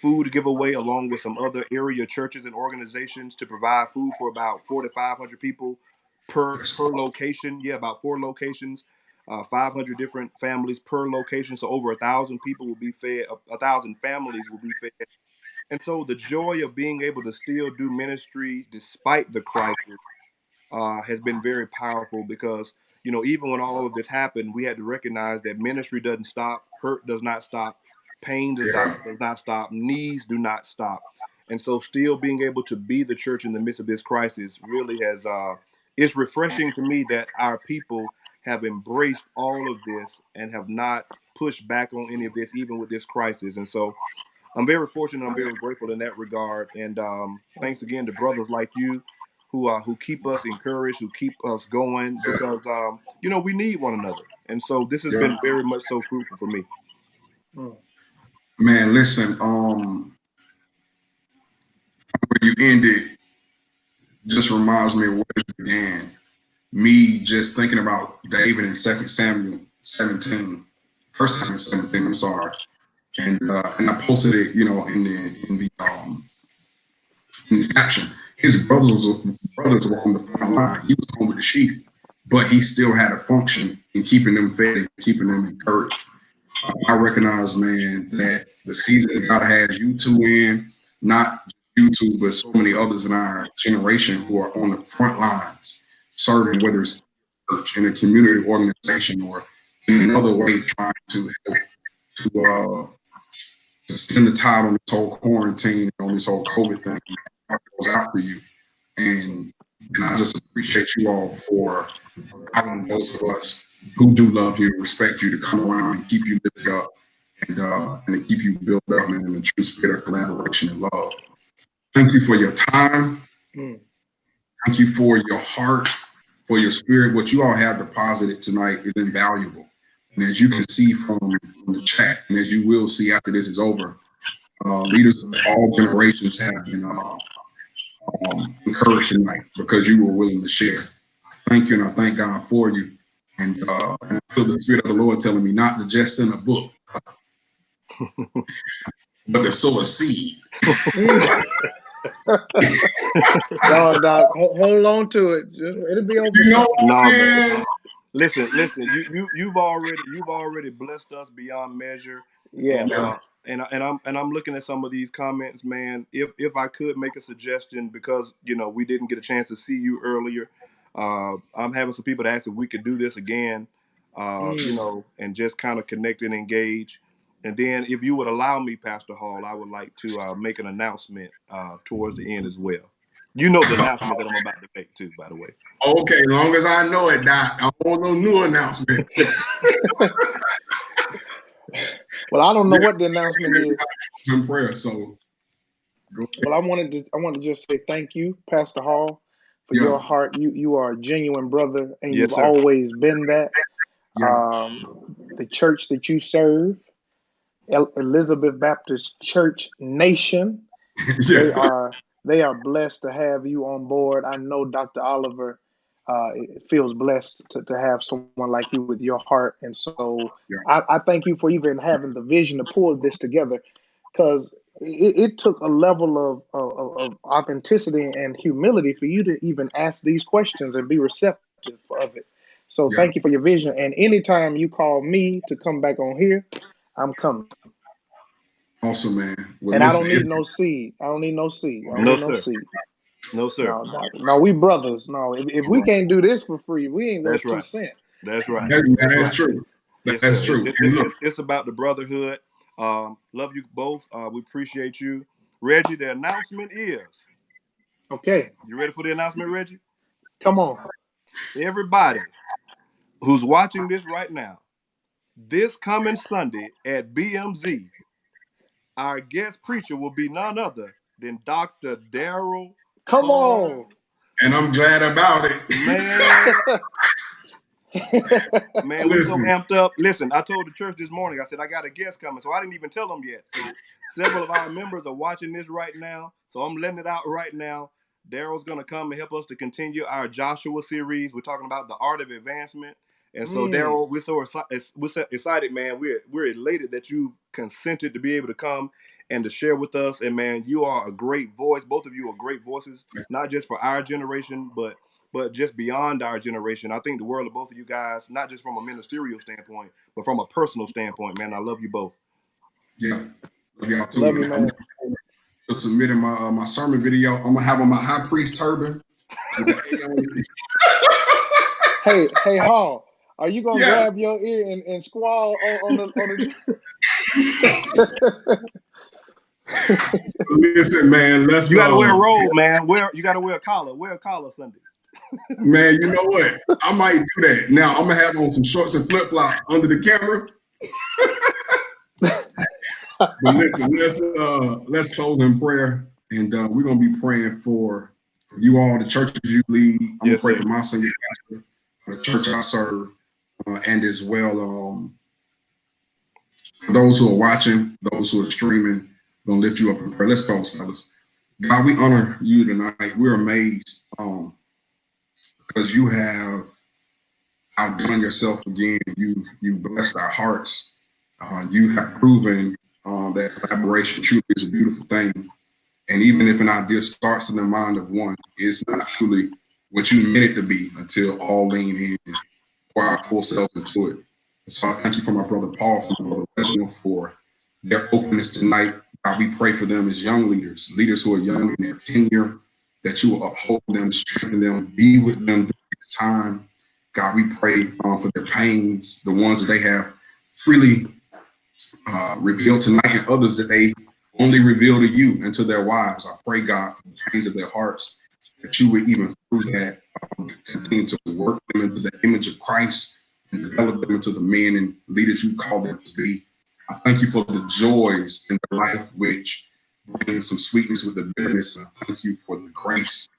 [SPEAKER 2] food giveaway along with some other area churches and organizations to provide food for about 4,500 people
[SPEAKER 1] That's
[SPEAKER 2] per
[SPEAKER 1] awesome.
[SPEAKER 2] location. Yeah, about 4 locations, 500 different families per location. So over 1,000 people will be fed. 1,000 families will be fed. And so the joy of being able to still do ministry despite the crisis has been very powerful, because even when all of this happened, we had to recognize that ministry doesn't stop, hurt does not stop, pain
[SPEAKER 1] Yeah,
[SPEAKER 2] does not stop, needs do not stop. And so still being able to be the church in the midst of this crisis really has it's refreshing to me that our people have embraced all of this and have not pushed back on any of this, even with this crisis. And so I'm very fortunate. I'm very grateful in that regard. And thanks again to brothers like you who keep us encouraged, who keep us going,
[SPEAKER 1] yeah,
[SPEAKER 2] because we need one another. And so this has
[SPEAKER 1] yeah.
[SPEAKER 2] been very much so fruitful for me.
[SPEAKER 3] Mm.
[SPEAKER 1] Man, listen, where you ended just reminds me of where it began. Me just thinking about David in 2 Samuel 17, 1 Samuel 17, I'm sorry. And I posted it, in the caption. His brothers were on the front line. He was home with the sheep, but he still had a function in keeping them fed and keeping them encouraged. I recognize, man, that the season God has you two in, not YouTube, but so many others in our generation who are on the front lines, serving, whether it's church, in a community organization, or in another way, trying to help to stem the tide on this whole quarantine, on this whole COVID thing. It goes out for you. And I just appreciate you all for allowing those of us who do love you and respect you to come around and keep you lifted up and to keep you built up, man, in the true spirit of collaboration and love. Thank you for your time. Thank you for your heart, for your spirit. What you all have deposited tonight is invaluable. And as you can see from the chat, and as you will see after this is over, leaders of all generations have been encouraged tonight because you were willing to share. Thank you, and I thank God for you. And I feel the Spirit of the Lord telling me not to just send a book, but to sow a seed.
[SPEAKER 3] No, Doc, hold on to it. It'll be over.
[SPEAKER 2] No, man. Listen. You've already blessed us beyond measure.
[SPEAKER 3] Yeah.
[SPEAKER 2] And I'm looking at some of these comments, man. If I could make a suggestion, because we didn't get a chance to see you earlier, I'm having some people to ask if we could do this again, and just kind of connect and engage. And then, if you would allow me, Pastor Hall, I would like to make an announcement towards the end as well. You know the announcement that I'm about to make too, by the way.
[SPEAKER 1] Okay, as long as I know it, Doc. I don't want no new announcement.
[SPEAKER 3] Well, I don't know what the announcement is.
[SPEAKER 1] In prayer, so go ahead.
[SPEAKER 3] Well, I wanted to just say thank you, Pastor Hall, for your heart. You are a genuine brother, and you've always been that. The church that you serve, Elizabeth Baptist Church Nation, they are blessed to have you on board. I know Dr. Oliver feels blessed to have someone like you with your heart, and so I thank you for even having the vision to pull this together, because it took a level of authenticity and humility for you to even ask these questions and be receptive of it. So thank you for your vision. And anytime you call me to come back on here, I'm coming.
[SPEAKER 1] Awesome, man. Well,
[SPEAKER 3] and I don't need no seed. I don't need no seed. I don't need no seed.
[SPEAKER 2] No, sir.
[SPEAKER 3] No, we brothers. No, if we can't do this for free, we ain't worth 2 cents.
[SPEAKER 2] That's right.
[SPEAKER 1] That's true. That's true.
[SPEAKER 2] It's about the brotherhood. Love you both. We appreciate you. Reggie, the announcement is.
[SPEAKER 3] Okay.
[SPEAKER 2] You ready for the announcement, Reggie?
[SPEAKER 3] Come on.
[SPEAKER 2] Everybody who's watching this right now, this coming Sunday at BMZ, our guest preacher will be none other than Dr. Darrell.
[SPEAKER 3] Come on.
[SPEAKER 1] And I'm glad about it.
[SPEAKER 2] Man, we're so amped up. Listen, I told the church this morning, I said, I got a guest coming. So I didn't even tell them yet. So several of our members are watching this right now. So I'm letting it out right now. Darrell's going to come and help us to continue our Joshua series. We're talking about the art of advancement. And so, Darrell, we're so excited, man. We're elated that you consented to be able to come and to share with us. And, man, you are a great voice. Both of you are great voices, not just for our generation, but just beyond our generation. I think the world of both of you guys, not just from a ministerial standpoint, but from a personal standpoint, man. I love you both.
[SPEAKER 1] Yeah. Love y'all too.
[SPEAKER 3] Love you, man.
[SPEAKER 1] I'm submitting my sermon video. I'm going to have on my high priest turban.
[SPEAKER 3] Hey, Hall, are you going to grab your ear and squall on the...
[SPEAKER 1] Listen, man,
[SPEAKER 2] you got to wear a robe, man. You got to wear a collar. Wear a collar Sunday.
[SPEAKER 1] Man, you know what? I might do that. Now I'm gonna have on some shorts and flip flops under the camera. But listen, let's close in prayer, and we're gonna be praying for you all, the churches you lead. I'm gonna pray for my senior pastor, for the church I serve, and as well for those who are watching, those who are streaming. We're gonna lift you up in prayer. Let's close, fellas. God, we honor you tonight. We're amazed. Because you have outdone yourself again. You've blessed our hearts. You have proven that collaboration truly is a beautiful thing. And even if an idea starts in the mind of one, it's not truly what you meant it to be until all lean in and pour our full self into it. And so I thank you for my brother Paul, for my brother Reginald, for their openness tonight, God, we pray for them as young leaders, leaders who are young in their tenure, that you will uphold them, strengthen them, be with them during this time. God, we pray for their pains, the ones that they have freely revealed tonight, and others that they only reveal to you and to their wives. I pray, God, for the pains of their hearts, that you would even through that continue to work them into the image of Christ and develop them into the men and leaders you call them to be. I thank you for the joys in their life, which bring some sweetness with the bitterness. And I thank you for the grace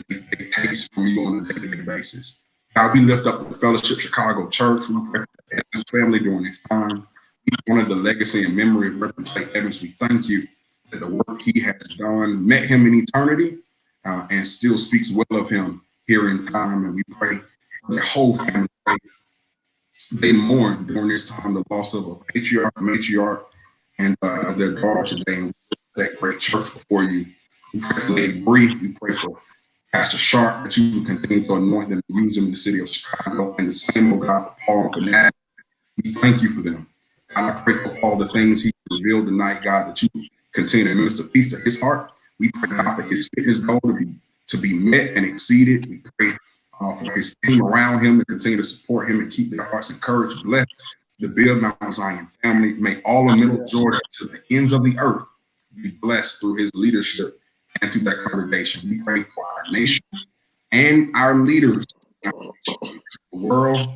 [SPEAKER 1] that they taste from you on a day-to-day basis. God, we lift up the Fellowship Chicago Church. We pray for this family during this time. We honor the legacy and memory of Reverend Clay Evans. We thank you that the work he has done met him in eternity and still speaks well of him here in time. And we pray for the whole family. They mourn during this time the loss of a patriarch, matriarch, and their daughter today. And that great church before you. We pray for Lady Bree. We pray for Pastor Sharpe, that you will continue to anoint them and use them in the city of Chicago. And the same, oh God, for Paul and for Nat. We thank you for them. God, I pray for all the things he revealed tonight, God, that you continue to minister peace to his heart. We pray, God, for his fitness goal to be met and exceeded. We pray for his team around him to continue to support him and keep their hearts encouraged. Bless the Build Mount Zion family. May all of Middle Georgia to the ends of the earth be blessed through his leadership and through that congregation. We pray for our nation and our leaders, the world,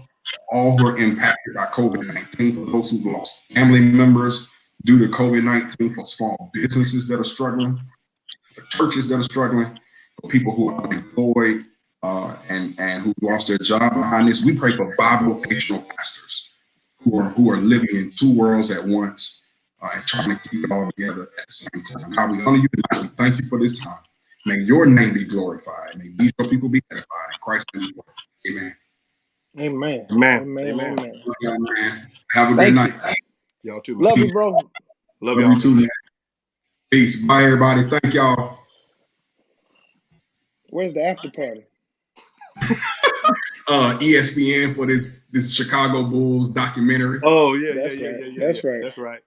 [SPEAKER 1] all who are impacted by COVID-19, for those who've lost family members due to COVID-19, for small businesses that are struggling, for churches that are struggling, for people who are unemployed and who lost their job behind this. We pray for bivocational pastors who are living in two worlds at once and trying to keep it all together at the same time. God, we honor you tonight. We thank you for this time. May your name be glorified. May these your people be edified. In Christ's name, amen.
[SPEAKER 3] Amen.
[SPEAKER 2] Amen.
[SPEAKER 3] Amen.
[SPEAKER 2] Amen.
[SPEAKER 3] Amen.
[SPEAKER 1] Man. Have a good
[SPEAKER 3] Thank
[SPEAKER 1] night.
[SPEAKER 3] you.
[SPEAKER 2] Y'all too, man.
[SPEAKER 3] Love you, bro.
[SPEAKER 2] Love
[SPEAKER 1] Love
[SPEAKER 2] y'all.
[SPEAKER 1] you too, man. Peace. Bye, everybody. Thank y'all.
[SPEAKER 3] Where's the after party?
[SPEAKER 1] ESPN for this Chicago Bulls documentary.
[SPEAKER 2] Oh yeah,
[SPEAKER 3] That's
[SPEAKER 2] yeah, yeah,
[SPEAKER 3] right.
[SPEAKER 2] yeah, yeah,
[SPEAKER 3] That's
[SPEAKER 2] yeah.
[SPEAKER 3] right.
[SPEAKER 2] That's right.